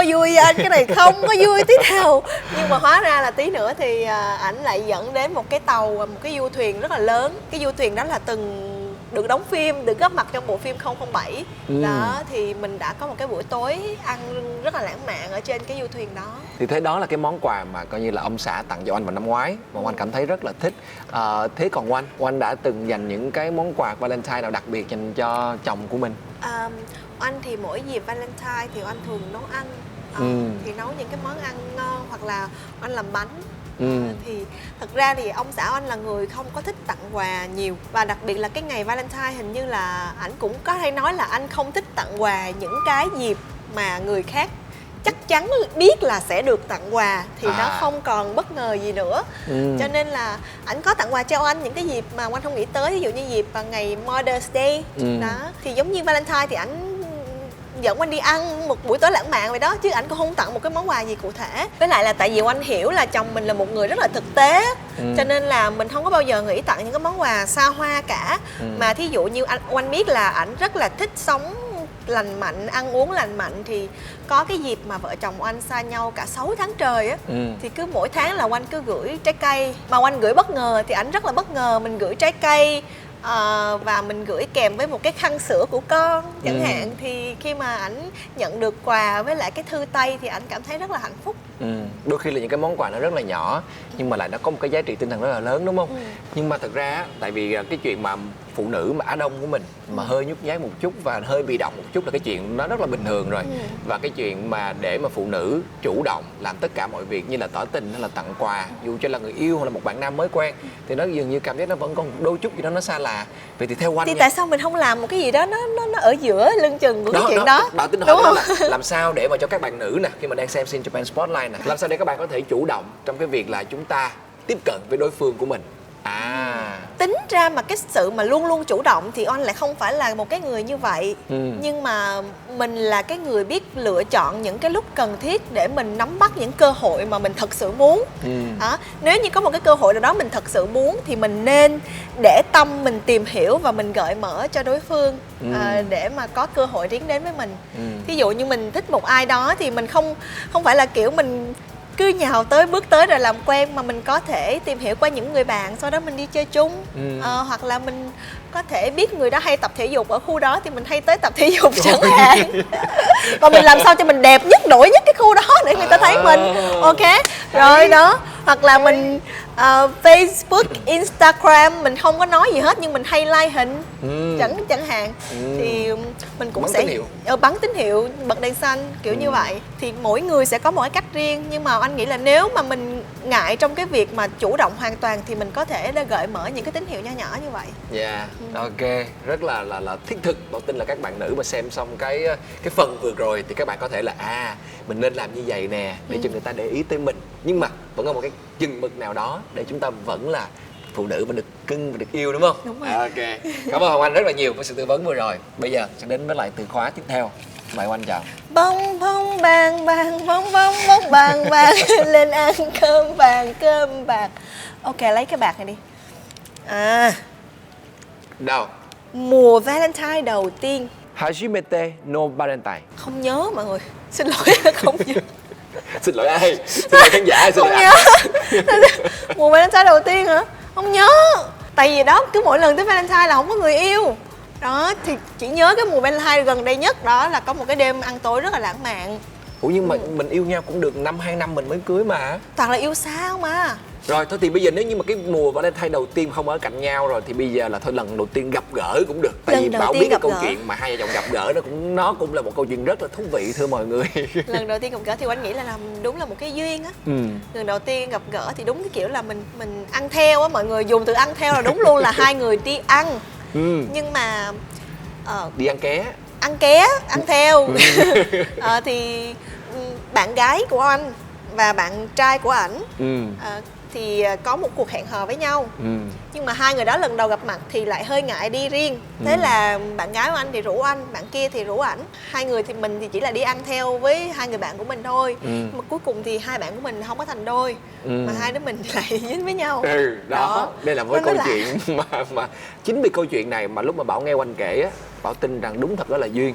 [SPEAKER 2] vui anh, cái này không có vui tí nào. Nhưng mà hóa ra là tí nữa thì ảnh lại dẫn đến một cái tàu, một cái du thuyền rất là lớn. Cái du thuyền đó là từng được đóng phim, được góp mặt trong bộ phim 007. Đó, thì mình đã có một cái buổi tối ăn rất là lãng mạn ở trên cái du thuyền đó.
[SPEAKER 1] Thì thế đó là cái món quà mà coi như là ông xã tặng cho Oanh vào năm ngoái mà Oanh cảm thấy rất là thích. Thế còn Oanh đã từng dành những cái món quà Valentine nào đặc biệt dành cho chồng của mình?
[SPEAKER 2] Oanh thì mỗi dịp Valentine thì Oanh thường nấu ăn. Thì nấu những cái món ăn ngon hoặc là Oanh làm bánh. Thì thật ra thì ông xã Oanh là người không có thích tặng quà nhiều. Và đặc biệt là cái ngày Valentine hình như là ảnh cũng có hay nói là anh không thích tặng quà những cái dịp mà người khác chắc chắn biết là sẽ được tặng quà thì nó
[SPEAKER 1] À.
[SPEAKER 2] không còn bất ngờ gì nữa. Cho nên là ảnh có tặng quà cho anh những cái dịp mà anh không nghĩ tới, ví dụ như dịp ngày Mother's Day đó, thì giống như Valentine thì ảnh dẫn anh đi ăn một buổi tối lãng mạn vậy đó, chứ ảnh cũng không tặng một cái món quà gì cụ thể. Với lại là tại vì anh hiểu là chồng mình là một người rất là thực tế, cho nên là mình không có bao giờ nghĩ tặng những cái món quà xa hoa cả. Mà thí dụ như anh biết là ảnh rất là thích sống lành mạnh, ăn uống lành mạnh, thì có cái dịp mà vợ chồng anh xa nhau cả 6 tháng trời á, thì cứ mỗi tháng là anh cứ gửi trái cây. Mà anh gửi bất ngờ thì ảnh rất là bất ngờ, mình gửi trái cây và mình gửi kèm với một cái khăn sữa của con chẳng hạn. Thì khi mà ảnh nhận được quà với lại cái thư tay thì ảnh cảm thấy rất là hạnh phúc.
[SPEAKER 1] Đôi khi là những cái món quà nó rất là nhỏ nhưng mà lại nó có một cái giá trị tinh thần rất là lớn, đúng không? Nhưng mà thật ra á, tại vì cái chuyện mà phụ nữ mà Á Đông của mình mà hơi nhút nhát một chút và hơi bị động một chút là cái chuyện nó rất là bình thường rồi. Và cái chuyện mà để mà phụ nữ chủ động làm tất cả mọi việc như là tỏ tình hay là tặng quà, dù cho là người yêu hoặc là một bạn nam mới quen, thì nó dường như cảm giác nó vẫn còn đôi chút gì đó nó xa lạ. Vậy thì theo anh
[SPEAKER 2] Thì
[SPEAKER 1] nha,
[SPEAKER 2] tại sao mình không làm một cái gì đó nó ở giữa lưng chừng của cái chuyện đó?
[SPEAKER 1] Bảo tính hỏi đó là làm sao để mà cho các bạn nữ nè, khi mà đang xem Sin Japan Spotlight nè, làm sao để các bạn có thể chủ động trong cái việc là chúng ta tiếp cận với đối phương của mình.
[SPEAKER 2] Tính ra mà cái sự mà luôn luôn chủ động thì On lại không phải là một cái người như vậy. Nhưng mà mình là cái người biết lựa chọn những cái lúc cần thiết để mình nắm bắt những cơ hội mà mình thật sự muốn. Nếu như có một cái cơ hội nào đó mình thật sự muốn thì mình nên để tâm mình tìm hiểu và mình gợi mở cho đối phương để mà có cơ hội tiến đến với mình. Ví dụ như mình thích một ai đó thì mình không phải là kiểu mình cứ nhào tới bước tới rồi làm quen, mà mình có thể tìm hiểu qua những người bạn, sau đó mình đi chơi chung. Hoặc là mình có thể biết người đó hay tập thể dục ở khu đó thì mình hay tới tập thể dục chẳng hạn. Và mình làm sao cho mình đẹp nhất, nổi nhất cái khu đó để người ta thấy mình. Ok rồi đó. Hoặc là mình Facebook, Instagram mình không có nói gì hết nhưng mình hay like hình chẳng hạn. Thì mình cũng
[SPEAKER 1] bắn
[SPEAKER 2] sẽ
[SPEAKER 1] tín hiệu.
[SPEAKER 2] Bắn tín hiệu, bật đèn xanh kiểu như vậy. Thì mỗi người sẽ có một cái cách riêng, nhưng mà anh nghĩ là nếu mà mình ngại trong cái việc mà chủ động hoàn toàn thì mình có thể là gợi mở những cái tín hiệu nho nhỏ như vậy.
[SPEAKER 1] Dạ, ok, rất là thiết thực. Bảo tin là các bạn nữ mà xem xong cái phần vừa rồi thì các bạn có thể là mình nên làm như vậy nè để cho người ta để ý tới mình. Nhưng mà vẫn có một cái chừng mực nào đó để chúng ta vẫn là phụ nữ và được cưng và được yêu, đúng không?
[SPEAKER 2] Đúng rồi.
[SPEAKER 1] Ok, cảm ơn Hồng Anh rất là nhiều với sự tư vấn vừa rồi. Bây giờ sẽ đến với lại từ khóa tiếp theo. Mời Hồng Anh chào.
[SPEAKER 2] Bông bông bàng bàng, bông bông bông bàng bàng, lên ăn cơm vàng cơm bạc. Ok, lấy cái bạc này đi.
[SPEAKER 1] Đâu?
[SPEAKER 2] Mùa Valentine đầu tiên.
[SPEAKER 1] Hajimete no Valentine.
[SPEAKER 2] Không nhớ mọi người, xin lỗi không nhớ.
[SPEAKER 1] Xin lỗi ai? Xin lỗi khán giả hay xin
[SPEAKER 2] Không
[SPEAKER 1] lỗi
[SPEAKER 2] nhớ.
[SPEAKER 1] ai?
[SPEAKER 2] Mùa Valentine đầu tiên hả? Không nhớ. Tại vì đó cứ mỗi lần tới Valentine là không có người yêu. Đó thì chỉ nhớ cái mùa Valentine gần đây nhất, đó là có một cái đêm ăn tối rất là lãng mạn.
[SPEAKER 1] Ủa nhưng mà mình yêu nhau cũng được 2 năm mình mới cưới mà.
[SPEAKER 2] Toàn là yêu xa không mà.
[SPEAKER 1] Rồi thôi thì bây giờ nếu như mà cái mùa Valentine đầu tiên không ở cạnh nhau rồi thì bây giờ là thôi lần đầu tiên gặp gỡ cũng được. Tại
[SPEAKER 2] Lần
[SPEAKER 1] vì
[SPEAKER 2] đầu
[SPEAKER 1] Bảo
[SPEAKER 2] tiên
[SPEAKER 1] biết cái
[SPEAKER 2] gặp
[SPEAKER 1] câu
[SPEAKER 2] gỡ.
[SPEAKER 1] chuyện mà hai vợ chồng gặp gỡ nó cũng là một câu chuyện rất là thú vị, thưa mọi người.
[SPEAKER 2] Lần đầu tiên gặp gỡ thì anh nghĩ là đúng là một cái duyên á. Lần đầu tiên gặp gỡ thì đúng cái kiểu là mình ăn theo á, mọi người dùng từ ăn theo là đúng luôn, là hai người đi ăn. Nhưng mà
[SPEAKER 1] Đi ăn ké.
[SPEAKER 2] ăn ké, ăn theo. Thì bạn gái của anh và bạn trai của ảnh thì có một cuộc hẹn hò với nhau. Nhưng mà hai người đó lần đầu gặp mặt thì lại hơi ngại đi riêng. Thế là bạn gái của anh thì rủ anh, bạn kia thì rủ ảnh. Hai người thì mình thì chỉ là đi ăn theo với hai người bạn của mình thôi. Mà cuối cùng thì hai bạn của mình không có thành đôi, mà hai đứa mình lại dính với nhau.
[SPEAKER 1] Đó. Đây là một
[SPEAKER 2] Nó
[SPEAKER 1] câu
[SPEAKER 2] là-
[SPEAKER 1] chuyện mà chính vì câu chuyện này mà lúc mà Bảo nghe Oanh kể á, Bảo tin rằng đúng thật đó là duyên.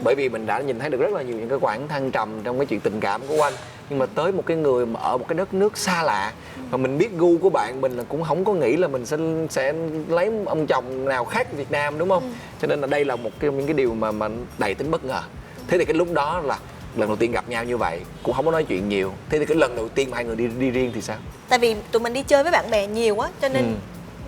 [SPEAKER 1] Bởi vì mình đã nhìn thấy được rất là nhiều những cái quãng thăng trầm trong cái chuyện tình cảm của Oanh. Nhưng mà tới một cái người mà ở một cái đất nước xa lạ, mà mình biết gu của bạn mình là cũng không có nghĩ là mình sẽ lấy ông chồng nào khác Việt Nam, đúng không? Cho nên là đây là một trong những cái điều mà đầy tính bất ngờ. Thế thì cái lúc đó là lần đầu tiên gặp nhau như vậy cũng không có nói chuyện nhiều. Thế thì cái lần đầu tiên mà hai người đi riêng thì sao?
[SPEAKER 2] Tại vì tụi mình đi chơi với bạn bè nhiều á, cho nên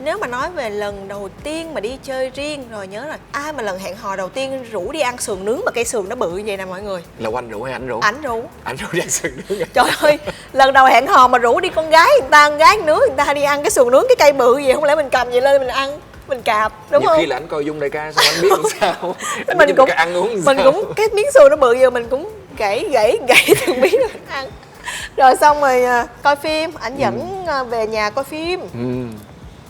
[SPEAKER 2] nếu mà nói về lần đầu tiên mà đi chơi riêng rồi nhớ là ai mà lần hẹn hò đầu tiên rủ đi ăn sườn nướng mà cây sườn nó bự như vậy nè mọi người.
[SPEAKER 1] Là Oanh rủ hay anh rủ?
[SPEAKER 2] Ảnh rủ.
[SPEAKER 1] Anh rủ đi ăn sườn nướng.
[SPEAKER 2] Trời ơi, lần đầu hẹn hò mà rủ đi con gái nướng người ta đi ăn cái sườn nướng cái cây bự gì, không lẽ mình cầm vậy lên mình ăn, mình cạp, đúng
[SPEAKER 1] Nhiều
[SPEAKER 2] không?
[SPEAKER 1] khi là anh coi Dung đại ca sao anh biết làm sao. Anh
[SPEAKER 2] Mình
[SPEAKER 1] biết
[SPEAKER 2] cũng
[SPEAKER 1] cái ăn uống làm
[SPEAKER 2] mình
[SPEAKER 1] sao.
[SPEAKER 2] cũng cái miếng sườn nó bự giờ mình cũng gãy từng miếng rồi ăn. Rồi xong rồi coi phim, ảnh dẫn về nhà coi phim.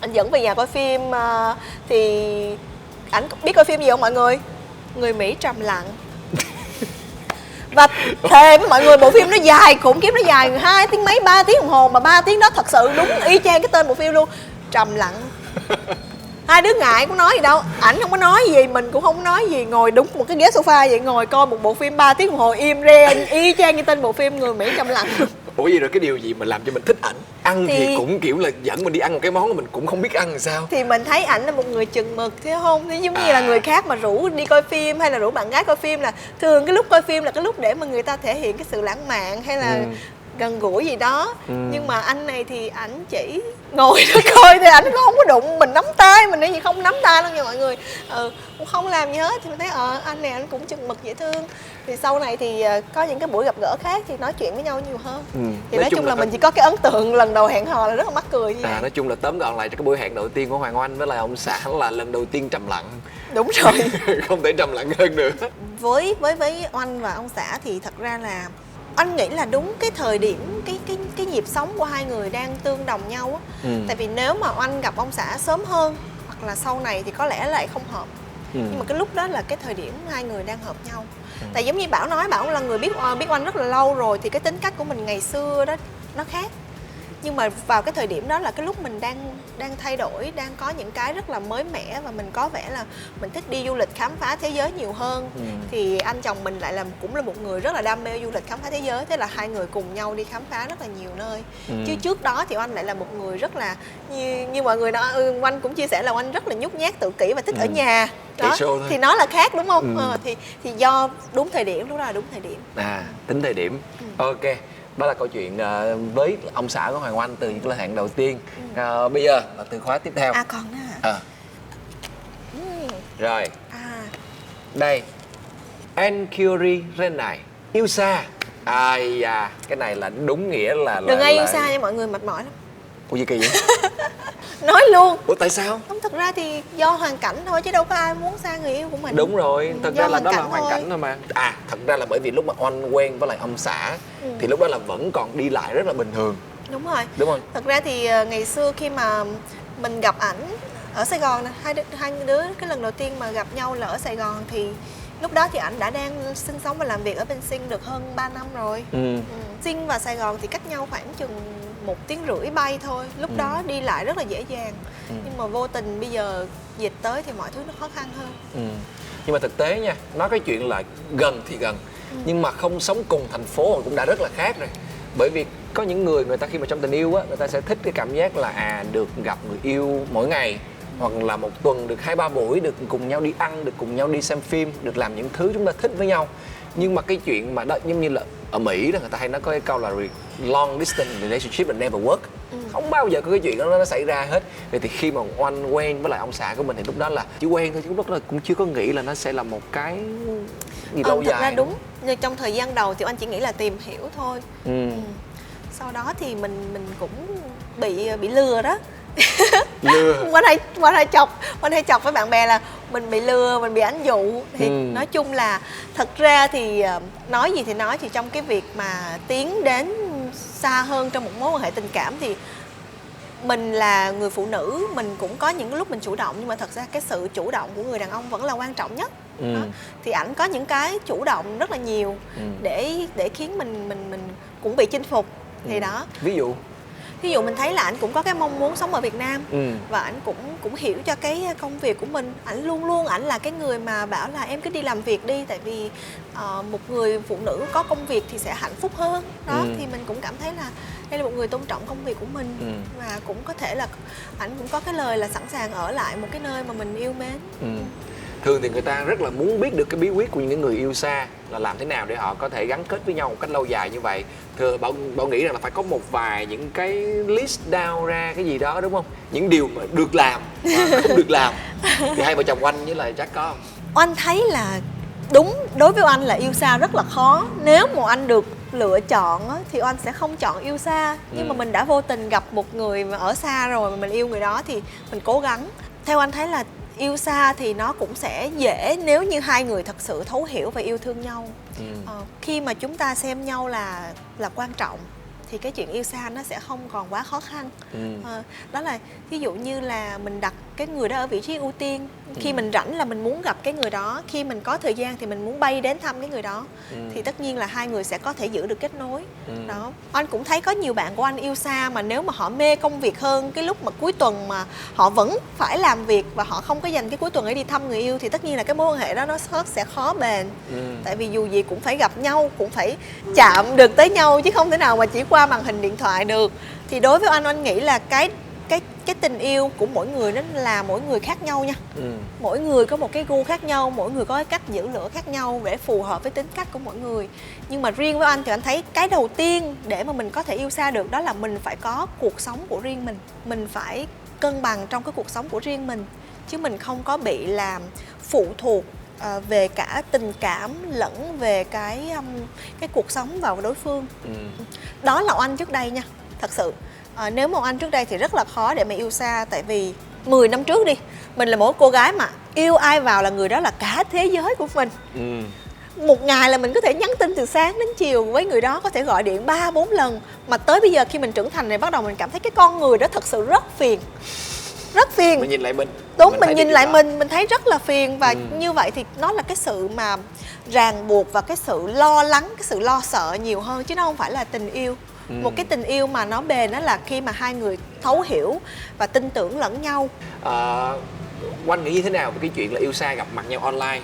[SPEAKER 2] Anh dẫn về nhà coi phim thì ảnh biết coi phim gì không mọi người? Người Mỹ trầm lặng. Và thề với mọi người, bộ phim nó dài khủng khiếp, nó dài 2 tiếng mấy, 3 tiếng đồng hồ, mà 3 tiếng đó thật sự đúng y chang cái tên bộ phim luôn. Trầm lặng. Hai đứa ngại cũng nói gì đâu, ảnh không có nói gì, mình cũng không nói gì, ngồi đúng một cái ghế sofa vậy, ngồi coi một bộ phim 3 tiếng đồng hồ im re y chang như tên bộ phim Người Mỹ trầm lặng.
[SPEAKER 1] Ủa vậy rồi cái điều gì mà làm cho mình thích ảnh? Ăn thì cũng kiểu là dẫn mình đi ăn một cái món mà mình cũng không biết ăn làm sao.
[SPEAKER 2] Thì mình thấy ảnh là một người chừng mực thế không? Thế giống như là người khác mà rủ đi coi phim hay là rủ bạn gái coi phim là thường cái lúc coi phim là cái lúc để mà người ta thể hiện cái sự lãng mạn hay là gần gũi gì đó. Nhưng mà anh này thì ảnh chỉ ngồi đó coi thì ảnh cũng không có đụng mình nắm tay, mình nói gì không nắm tay đâu nha mọi người. Cũng không làm gì hết, thì mình thấy anh này anh cũng chừng mực dễ thương. Thì sau này thì có những cái buổi gặp gỡ khác thì nói chuyện với nhau nhiều hơn. Thì nói chung là mình chỉ có cái ấn tượng lần đầu hẹn hò là rất là mắc cười như vậy.
[SPEAKER 1] Nói chung là tóm gọn lại cho cái buổi hẹn đầu tiên của Hoàng Oanh với lại ông xã là lần đầu tiên trầm lặng.
[SPEAKER 2] Đúng rồi.
[SPEAKER 1] Không thể trầm lặng hơn nữa.
[SPEAKER 2] Với Oanh và ông xã thì thật ra là anh nghĩ là đúng cái thời điểm cái nhịp sống của hai người đang tương đồng nhau á. Tại vì nếu mà Oanh gặp ông xã sớm hơn hoặc là sau này thì có lẽ lại không hợp. Nhưng mà cái lúc đó là cái thời điểm hai người đang hợp nhau. Tại giống như Bảo nói, Bảo là người biết Oanh rất là lâu rồi, thì cái tính cách của mình ngày xưa đó nó khác. Nhưng mà vào cái thời điểm đó là cái lúc mình đang thay đổi, đang có những cái rất là mới mẻ, và mình có vẻ là mình thích đi du lịch khám phá thế giới nhiều hơn. Thì anh chồng mình lại cũng là một người rất là đam mê du lịch khám phá thế giới, thế là hai người cùng nhau đi khám phá rất là nhiều nơi. Chứ trước đó thì Oanh lại là một người rất là như mọi người nói, Oanh cũng chia sẻ là Oanh rất là nhút nhát, tự kỷ và thích ở nhà. Đó, thì nó là khác đúng không? Thì do đúng thời điểm, lúc đó là đúng thời điểm.
[SPEAKER 1] Tính thời điểm. Ok. Đó là câu chuyện với ông xã của Hoàng Oanh từ những lần hẹn đầu tiên. Bây giờ là từ khóa tiếp theo.
[SPEAKER 2] Còn đó hả?
[SPEAKER 1] Rồi. Đây. Encurie Renai. Yêu xa. Cái này là đúng nghĩa là
[SPEAKER 2] đừng ai yêu xa nha mọi người, mệt mỏi lắm.
[SPEAKER 1] Ủa gì kỳ vậy?
[SPEAKER 2] Nói luôn.
[SPEAKER 1] Ủa tại sao?
[SPEAKER 2] Không, thật ra thì do hoàn cảnh thôi, chứ đâu có ai muốn xa người yêu của mình.
[SPEAKER 1] Đúng rồi, thật ra là đó là hoàn cảnh thôi mà. Thật ra là bởi vì lúc mà Oanh quen với lại ông xã thì lúc đó là vẫn còn đi lại rất là bình thường.
[SPEAKER 2] Đúng rồi.
[SPEAKER 1] Đúng không?
[SPEAKER 2] Thật ra thì ngày xưa khi mà mình gặp ảnh ở Sài Gòn nè, hai đứa cái lần đầu tiên mà gặp nhau là ở Sài Gòn, thì lúc đó thì ảnh đã đang sinh sống và làm việc ở bên Sing được hơn 3 năm rồi. Sing và Sài Gòn thì cách nhau khoảng chừng 1 tiếng rưỡi bay thôi. Lúc đó đi lại rất là dễ dàng. Nhưng mà vô tình bây giờ dịch tới thì mọi thứ nó khó khăn hơn.
[SPEAKER 1] Nhưng mà thực tế nha, nói cái chuyện là gần thì gần, nhưng mà không sống cùng thành phố cũng đã rất là khác rồi. Bởi vì có những người ta khi mà trong tình yêu á, người ta sẽ thích cái cảm giác là được gặp người yêu mỗi ngày, hoặc là một tuần được 2-3 buổi, được cùng nhau đi ăn, được cùng nhau đi xem phim, được làm những thứ chúng ta thích với nhau. Nhưng mà cái chuyện mà đó giống như là ở Mỹ đó, người ta hay nói có cái câu là long distance relationship là never work. Không bao giờ có cái chuyện đó nó xảy ra hết. Vậy thì khi mà Oanh quen với lại ông xã của mình thì lúc đó là chỉ quen thôi, chứ lúc đó cũng chưa có nghĩ là nó sẽ là một cái gì lâu dài.
[SPEAKER 2] Thật ra đúng, nhưng trong thời gian đầu thì anh chỉ nghĩ là tìm hiểu thôi. Sau đó thì mình cũng bị lừa đó.
[SPEAKER 1] Lừa.
[SPEAKER 2] Oanh hay chọc với bạn bè là mình bị lừa, mình bị ảnh dụ. Thì nói chung là thật ra thì nói gì thì nói, thì trong cái việc mà tiến đến xa hơn trong một mối quan hệ tình cảm thì mình là người phụ nữ, mình cũng có những lúc mình chủ động, nhưng mà thật ra cái sự chủ động của người đàn ông vẫn là quan trọng nhất. Thì ảnh có những cái chủ động rất là nhiều để khiến mình cũng bị chinh phục. Thì đó. Ví dụ mình thấy là ảnh cũng có cái mong muốn sống ở Việt Nam, và ảnh cũng hiểu cho cái công việc của mình. Ảnh luôn ảnh là cái người mà bảo là em cứ đi làm việc đi, tại vì một người phụ nữ có công việc thì sẽ hạnh phúc hơn. Đó, thì mình cũng cảm thấy là đây là một người tôn trọng công việc của mình, và cũng có thể là ảnh cũng có cái lời là sẵn sàng ở lại một cái nơi mà mình yêu mến.
[SPEAKER 1] Thường thì người ta rất là muốn biết được cái bí quyết của những người yêu xa là làm thế nào để họ có thể gắn kết với nhau một cách lâu dài như vậy. Bảo nghĩ rằng là phải có một vài những cái list down ra cái gì đó, đúng không? Những điều mà được làm và không được làm. Thì hai vợ chồng Oanh với lại chắc có không?
[SPEAKER 2] Oanh thấy là đúng, đối với Oanh là yêu xa rất là khó. Nếu mà Oanh được lựa chọn á, thì Oanh sẽ không chọn yêu xa. Nhưng mà mình đã vô tình gặp một người mà ở xa rồi mà mình yêu người đó thì mình cố gắng. Theo anh thấy là yêu xa thì nó cũng sẽ dễ nếu như hai người thật sự thấu hiểu và yêu thương nhau. Khi mà chúng ta xem nhau là quan trọng thì cái chuyện yêu xa nó sẽ không còn quá khó khăn. Đó là ví dụ như là mình đặt cái người đó ở vị trí ưu tiên. Khi mình rảnh là mình muốn gặp cái người đó, khi mình có thời gian thì mình muốn bay đến thăm cái người đó. Thì tất nhiên là hai người sẽ có thể giữ được kết nối. Đó. Anh cũng thấy có nhiều bạn của anh yêu xa mà nếu mà họ mê công việc hơn, cái lúc mà cuối tuần mà họ vẫn phải làm việc và họ không có dành cái cuối tuần để đi thăm người yêu thì tất nhiên là cái mối quan hệ đó nó sẽ khó bền. Tại vì dù gì cũng phải gặp nhau, cũng phải chạm được tới nhau chứ không thể nào mà chỉ qua màn hình điện thoại được. Thì đối với anh nghĩ là cái tình yêu của mỗi người nó là mỗi người khác nhau nha. Mỗi người có một cái gu khác nhau, mỗi người có cái cách giữ lửa khác nhau để phù hợp với tính cách của mỗi người. Nhưng mà riêng với anh thì anh thấy cái đầu tiên để mà mình có thể yêu xa được đó là mình phải có cuộc sống của riêng mình. Mình phải cân bằng trong cái cuộc sống của riêng mình, chứ mình không có bị làm phụ thuộc về cả tình cảm lẫn về cái cuộc sống vào đối phương. Đó là anh trước đây nha, thật sự. Nếu mà anh trước đây thì rất là khó để mà yêu xa. Tại vì 10 năm trước đi, mình là một cô gái mà yêu ai vào là người đó là cả thế giới của mình. Một ngày là mình có thể nhắn tin từ sáng đến chiều với người đó, có thể gọi điện 3-4 lần. Mà tới bây giờ khi mình trưởng thành này, bắt đầu mình cảm thấy cái con người đó thật sự rất phiền. Rất phiền.
[SPEAKER 1] Mình nhìn lại mình.
[SPEAKER 2] Đúng, mình nhìn lại mình thấy rất là phiền. Và như vậy thì nó là cái sự mà ràng buộc và cái sự lo lắng, cái sự lo sợ nhiều hơn, chứ nó không phải là tình yêu. Một cái tình yêu mà nó bền đó là khi mà hai người thấu hiểu và tin tưởng lẫn nhau.
[SPEAKER 1] Oanh nghĩ như thế nào về cái chuyện là yêu xa gặp mặt nhau online,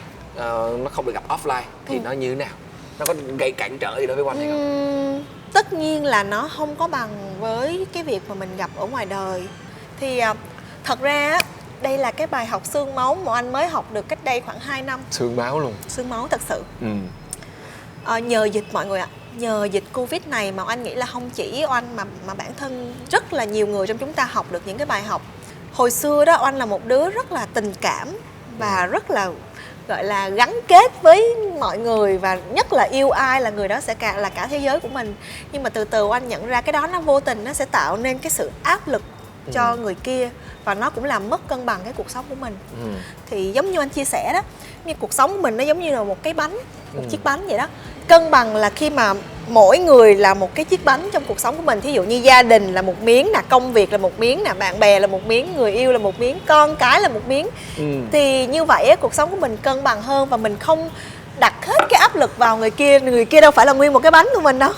[SPEAKER 1] nó không được gặp offline thì nó như thế nào? Nó có gây cản trở gì đối với Oanh hay không?
[SPEAKER 2] Tất nhiên là nó không có bằng với cái việc mà mình gặp ở ngoài đời. Thì thật ra đây là cái bài học xương máu mà anh mới học được cách đây khoảng 2 năm.
[SPEAKER 1] Xương máu luôn.
[SPEAKER 2] Xương máu thật sự. Nhờ dịch mọi người ạ. Nhờ dịch Covid này mà anh nghĩ là không chỉ Oanh mà bản thân rất là nhiều người trong chúng ta học được những cái bài học. Hồi xưa đó Oanh là một đứa rất là tình cảm và rất là gọi là gắn kết với mọi người, và nhất là yêu ai là người đó sẽ là cả thế giới của mình. Nhưng mà từ từ Oanh nhận ra cái đó nó vô tình nó sẽ tạo nên cái sự áp lực cho người kia, và nó cũng làm mất cân bằng cái cuộc sống của mình. Thì giống như anh chia sẻ đó, như cuộc sống của mình nó giống như là một cái bánh, một chiếc bánh vậy đó. Cân bằng là khi mà mỗi người là một cái chiếc bánh trong cuộc sống của mình. Thí dụ như gia đình là một miếng nè, công việc là một miếng nè, bạn bè là một miếng, người yêu là một miếng, con cái là một miếng. Thì như vậy cuộc sống của mình cân bằng hơn, và mình không đặt hết cái áp lực vào người kia. Người kia đâu phải là nguyên một cái bánh của mình đâu.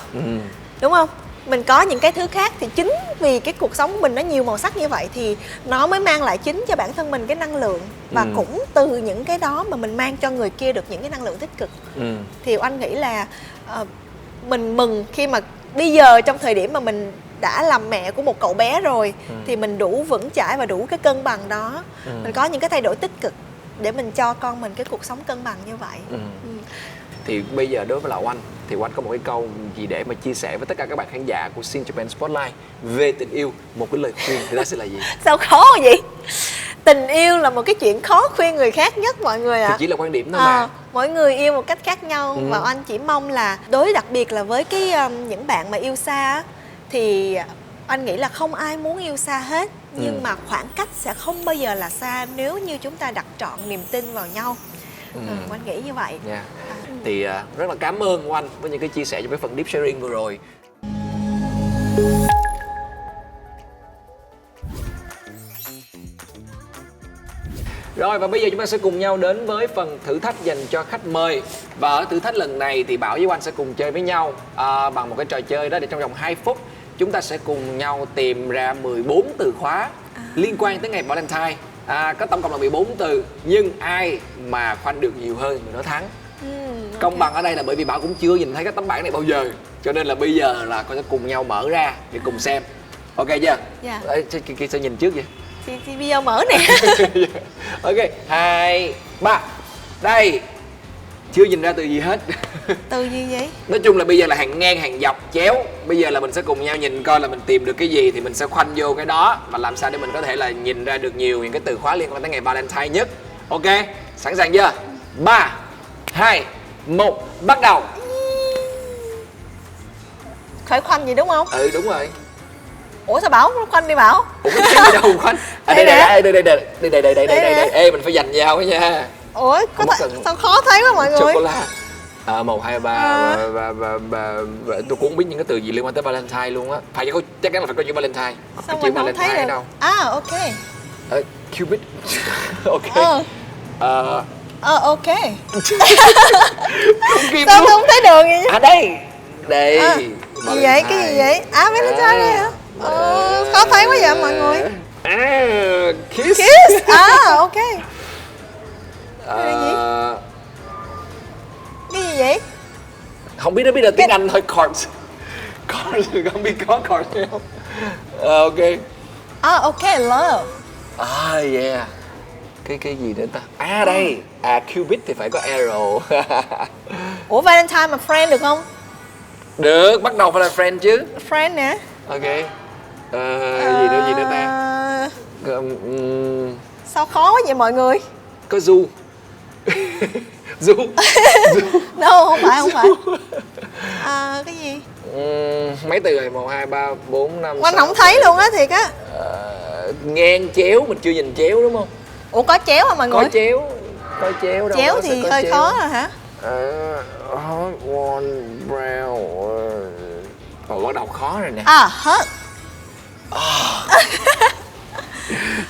[SPEAKER 2] Đúng không? Mình có những cái thứ khác, thì chính vì cái cuộc sống của mình nó nhiều màu sắc như vậy thì nó mới mang lại chính cho bản thân mình cái năng lượng. Và cũng từ những cái đó mà mình mang cho người kia được những cái năng lượng tích cực. Thì anh nghĩ là mình mừng khi mà bây giờ trong thời điểm mà mình đã làm mẹ của một cậu bé rồi, thì mình đủ vững chãi và đủ cái cân bằng đó. Mình có những cái thay đổi tích cực để mình cho con mình cái cuộc sống cân bằng như vậy.
[SPEAKER 1] Thì bây giờ đối với là Oanh thì Oanh có một cái câu gì để mà chia sẻ với tất cả các bạn khán giả của Sin Japan Spotlight về tình yêu, một cái lời khuyên thì đó sẽ là gì?
[SPEAKER 2] Sao khó vậy? Tình yêu là một cái chuyện khó khuyên người khác nhất mọi người ạ.
[SPEAKER 1] Thì chỉ là quan điểm thôi mà.
[SPEAKER 2] Mỗi người yêu một cách khác nhau. Và anh chỉ mong là đặc biệt là với cái những bạn mà yêu xa thì anh nghĩ là không ai muốn yêu xa hết. Nhưng mà khoảng cách sẽ không bao giờ là xa nếu như chúng ta đặt trọn niềm tin vào nhau. Anh nghĩ như vậy.
[SPEAKER 1] Thì rất là cảm ơn Oanh với những cái chia sẻ trong cái phần deep sharing vừa rồi. Rồi, và bây giờ chúng ta sẽ cùng nhau đến với phần thử thách dành cho khách mời. Và ở thử thách lần này thì Bảo với Oanh sẽ cùng chơi với nhau bằng một cái trò chơi đó, để trong vòng 2 phút chúng ta sẽ cùng nhau tìm ra 14 từ khóa liên quan tới ngày Valentine. Có tổng cộng là 14 từ, nhưng ai mà khoanh được nhiều hơn người đó thắng. Công bằng ở đây là bởi vì Bảo cũng chưa nhìn thấy cái tấm bảng này bao giờ, cho nên là bây giờ là con sẽ cùng nhau mở ra để cùng xem. Ok chưa?
[SPEAKER 2] Dạ.
[SPEAKER 1] Kia sẽ nhìn trước vậy?
[SPEAKER 2] Thì bây giờ mở nè.
[SPEAKER 1] Ok, 2, 3. Đây. Chưa nhìn ra từ gì hết.
[SPEAKER 2] Từ gì vậy?
[SPEAKER 1] Nói chung là bây giờ là hàng ngang, hàng dọc, chéo. Bây giờ là mình sẽ cùng nhau nhìn coi là mình tìm được cái gì thì mình sẽ khoanh vô cái đó, và làm sao để mình có thể là nhìn ra được nhiều những cái từ khóa liên quan tới ngày Valentine nhất. Ok, sẵn sàng chưa? 3, 2, 1, bắt đầu.
[SPEAKER 2] Khởi khoanh gì đúng không?
[SPEAKER 1] Ừ, đúng rồi.
[SPEAKER 2] Ủa sao Bảo khoanh đi Bảo?
[SPEAKER 1] Ủa cái thấy gì đâu khoanh.
[SPEAKER 2] Đây nè.
[SPEAKER 1] Đây. Ê mình phải dành nhau ấy nha.
[SPEAKER 2] Ủa
[SPEAKER 1] Không cần.
[SPEAKER 2] sao khó thấy quá mọi người.
[SPEAKER 1] Sô cô la. 1, 2, 3 và tôi cũng không biết những cái từ gì liên quan tới Valentine luôn á. Phải chắc chắn là phải có chữ Valentine.
[SPEAKER 2] Sao
[SPEAKER 1] Cái chữ
[SPEAKER 2] mình không
[SPEAKER 1] Valentine
[SPEAKER 2] thấy được?
[SPEAKER 1] đâu.
[SPEAKER 2] Ok.
[SPEAKER 1] Cupid. Ok.
[SPEAKER 2] Ok.
[SPEAKER 1] Không kịp
[SPEAKER 2] Sao
[SPEAKER 1] luôn.
[SPEAKER 2] tôi không thấy đường vậy?
[SPEAKER 1] Đây. Đây.
[SPEAKER 2] Gì vậy? Cái gì vậy? Valentine đây hả? Khó thấy quá vậy mọi người.
[SPEAKER 1] Kiss.
[SPEAKER 2] Ok. Cái gì? Cái gì vậy?
[SPEAKER 1] Không biết, nó biết là tiếng Anh thôi. Cards. Không biết có cards không. Ok.
[SPEAKER 2] Ok, love.
[SPEAKER 1] Yeah. Cái gì nữa ta? Đây. Cupid thì phải có arrow.
[SPEAKER 2] Ủa Valentine mà friend được không?
[SPEAKER 1] Được, bắt đầu phải là friend chứ.
[SPEAKER 2] Friend nè.
[SPEAKER 1] Ok. Gì nữa ta?
[SPEAKER 2] Sao khó quá vậy mọi người?
[SPEAKER 1] Có du. Du.
[SPEAKER 2] No, không phải. Cái gì?
[SPEAKER 1] Mấy từ rồi? 1, 2, 3, 4, 5,
[SPEAKER 2] Anh
[SPEAKER 1] 6,
[SPEAKER 2] không thấy luôn á thiệt á.
[SPEAKER 1] ngang chéo, mình chưa nhìn chéo đúng không?
[SPEAKER 2] Ủa có chéo hả mọi người?
[SPEAKER 1] Có chéo đâu.
[SPEAKER 2] Chéo thì hơi khó rồi hả?
[SPEAKER 1] Hot one brown. Bắt đầu khó rồi nè.
[SPEAKER 2] Hot.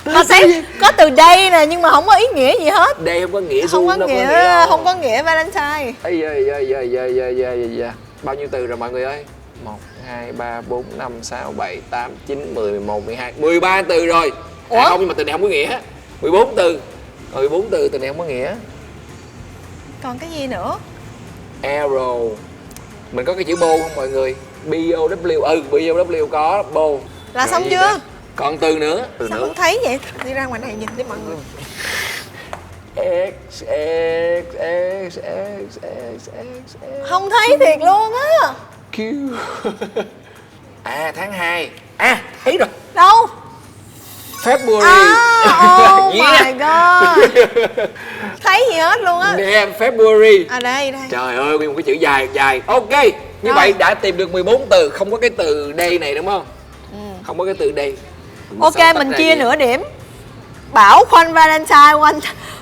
[SPEAKER 2] Mà sẽ có từ đây nè nhưng mà không có ý nghĩa gì hết.
[SPEAKER 1] Đây không có nghĩa
[SPEAKER 2] Không có
[SPEAKER 1] đâu
[SPEAKER 2] nghĩa,
[SPEAKER 1] đâu.
[SPEAKER 2] không có nghĩa Valentine.
[SPEAKER 1] Da. Bao nhiêu từ rồi mọi người ơi? 1, 2, 3, 4, 5, 6, 7, 8, 9, 10, 11, 12 13 từ rồi. Không, nhưng mà từ này không có nghĩa. 14 từ. 14 từ, từ này không có nghĩa.
[SPEAKER 2] Còn cái gì nữa?
[SPEAKER 1] Arrow. Mình có cái chữ bow không mọi người? B-O-W. B-O-W có bow.
[SPEAKER 2] Là
[SPEAKER 1] Rồi
[SPEAKER 2] xong
[SPEAKER 1] gì
[SPEAKER 2] chưa?
[SPEAKER 1] đó? Còn từ nữa.
[SPEAKER 2] Sao không thấy vậy? Đi ra ngoài này nhìn đi mọi người.
[SPEAKER 1] X.
[SPEAKER 2] Không thấy thiệt luôn á.
[SPEAKER 1] Q. Tháng 2. Thấy rồi.
[SPEAKER 2] Đâu?
[SPEAKER 1] February.
[SPEAKER 2] Oh my god. Thấy gì hết luôn á.
[SPEAKER 1] Nè, February.
[SPEAKER 2] Đây.
[SPEAKER 1] Trời ơi, nguyên một cái chữ dài. Ok. Như vậy đã tìm được 14 từ, không có cái từ đây này đúng không? Không có cái từ đây.
[SPEAKER 2] Ok, mình chia nửa điểm. Bảo khoanh Valentine,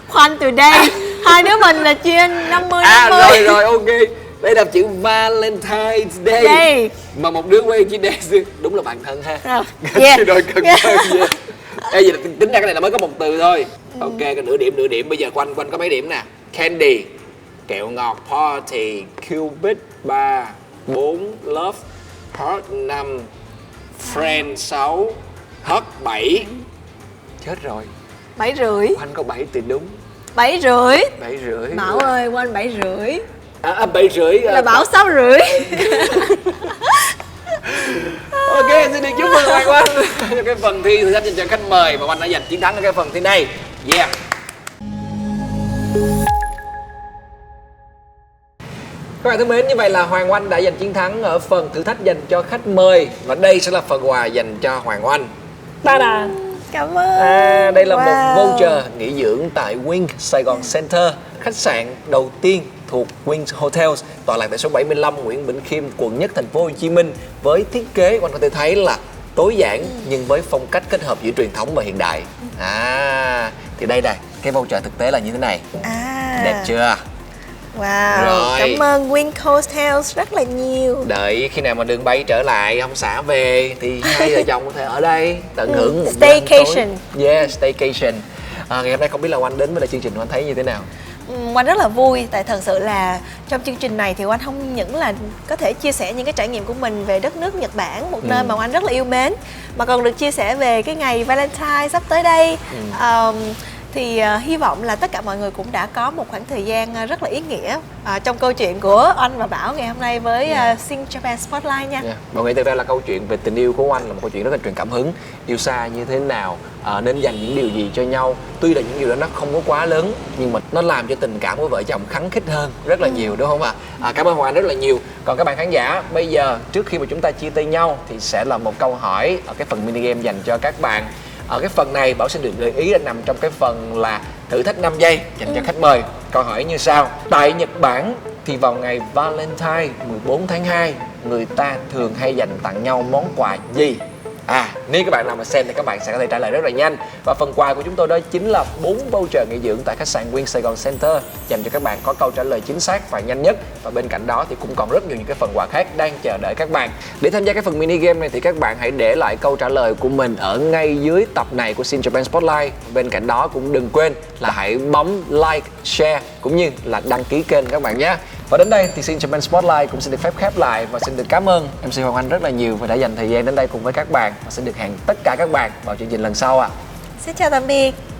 [SPEAKER 2] khoanh từ đây. Hai đứa mình là chia 50-50.
[SPEAKER 1] Rồi, ok. Đây là chữ Valentine's Day.
[SPEAKER 2] Đây.
[SPEAKER 1] Mà một đứa quay chữ D. Đúng là bạn thân ha. Rồi cần hơn. Ê, vậy là tính ra cái này là mới có một từ thôi. Ok, cái nửa điểm. Bây giờ quanh có mấy điểm nè? Candy, kẹo ngọt, party, Cupid 3, 4, love, heart 5, friend 6, hot 7. Chết rồi.
[SPEAKER 2] 7,5.
[SPEAKER 1] Quanh có 7 từ đúng.
[SPEAKER 2] 7,5.
[SPEAKER 1] 7,5.
[SPEAKER 2] Bảo ơi, quanh 7,5.
[SPEAKER 1] 7,5
[SPEAKER 2] là Bảo 6,5.
[SPEAKER 1] Ok, xin được chúc mừng Hoàng Oanh cho cái phần thi thử thách dành cho khách mời và Oanh đã giành chiến thắng ở cái phần thi này. Yeah. Các bạn thân mến, như vậy là Hoàng Oanh đã giành chiến thắng ở phần thử thách dành cho khách mời và đây sẽ là phần quà dành cho Hoàng Oanh. Ta-da!
[SPEAKER 2] Cảm ơn.
[SPEAKER 1] Đây là một voucher nghỉ dưỡng tại Wink Sài Gòn Center, khách sạn đầu tiên thuộc Wink Hotels, tọa lạc tại số 75 Nguyễn Bỉnh Khiêm, quận Nhất, thành phố Hồ Chí Minh, với thiết kế Oanh có thể thấy là tối giản nhưng với phong cách kết hợp giữa truyền thống và hiện đại. Thì đây cái voucher thực tế là như thế này. Đẹp chưa?
[SPEAKER 2] Wow,
[SPEAKER 1] rồi.
[SPEAKER 2] Cảm ơn Wink Hotels rất là nhiều.
[SPEAKER 1] Đợi khi nào mà đường bay trở lại, ông xã về thì hai vợ chồng có thể ở đây tận hưởng một
[SPEAKER 2] staycation.
[SPEAKER 1] Yeah, staycation. Ngày hôm nay không biết là Oanh đến với lại chương trình Oanh thấy như thế nào?
[SPEAKER 2] Oanh rất là vui, tại thật sự là trong chương trình này thì Oanh không những là có thể chia sẻ những cái trải nghiệm của mình về đất nước Nhật Bản, một nơi mà Oanh rất là yêu mến, mà còn được chia sẻ về cái ngày Valentine sắp tới đây. Thì hy vọng là tất cả mọi người cũng đã có một khoảng thời gian rất là ý nghĩa trong câu chuyện của Oanh và Bảo ngày hôm nay với Sing Japan Spotlight nha.
[SPEAKER 1] Mọi người, thực ra là câu chuyện về tình yêu của Oanh là một câu chuyện rất là truyền cảm hứng. Yêu xa như thế nào, nên dành những điều gì cho nhau. Tuy là những điều đó nó không có quá lớn nhưng mà nó làm cho tình cảm của vợ chồng khăng khít hơn rất là nhiều, đúng không ạ? Cảm ơn Hoàng Anh rất là nhiều. Còn các bạn khán giả, bây giờ trước khi mà chúng ta chia tay nhau thì sẽ là một câu hỏi ở cái phần mini game dành cho các bạn. Ở cái phần này Bảo xin được gợi ý là nằm trong cái phần là thử thách 5 giây dành cho khách mời. Câu hỏi như sau: tại Nhật Bản thì vào ngày Valentine 14 tháng 2 người ta thường hay dành tặng nhau món quà gì? Nếu các bạn nào mà xem thì các bạn sẽ có thể trả lời rất là nhanh. Và phần quà của chúng tôi đó chính là 4 voucher nghỉ dưỡng tại khách sạn Win Sài Gòn Center dành cho các bạn có câu trả lời chính xác và nhanh nhất. Và bên cạnh đó thì cũng còn rất nhiều những cái phần quà khác đang chờ đợi các bạn. Để tham gia cái phần mini game này thì các bạn hãy để lại câu trả lời của mình ở ngay dưới tập này của Sin Japan Spotlight. Bên cạnh đó cũng đừng quên là hãy bấm like, share cũng như là đăng ký kênh các bạn nhé. Và đến đây thì Sin Japan Spotlight cũng xin được phép khép lại và xin được cảm ơn MC Hoàng Anh rất là nhiều vì đã dành thời gian đến đây cùng với các bạn, và xin được hẹn tất cả các bạn vào chương trình lần sau ạ.
[SPEAKER 2] Xin chào tạm biệt.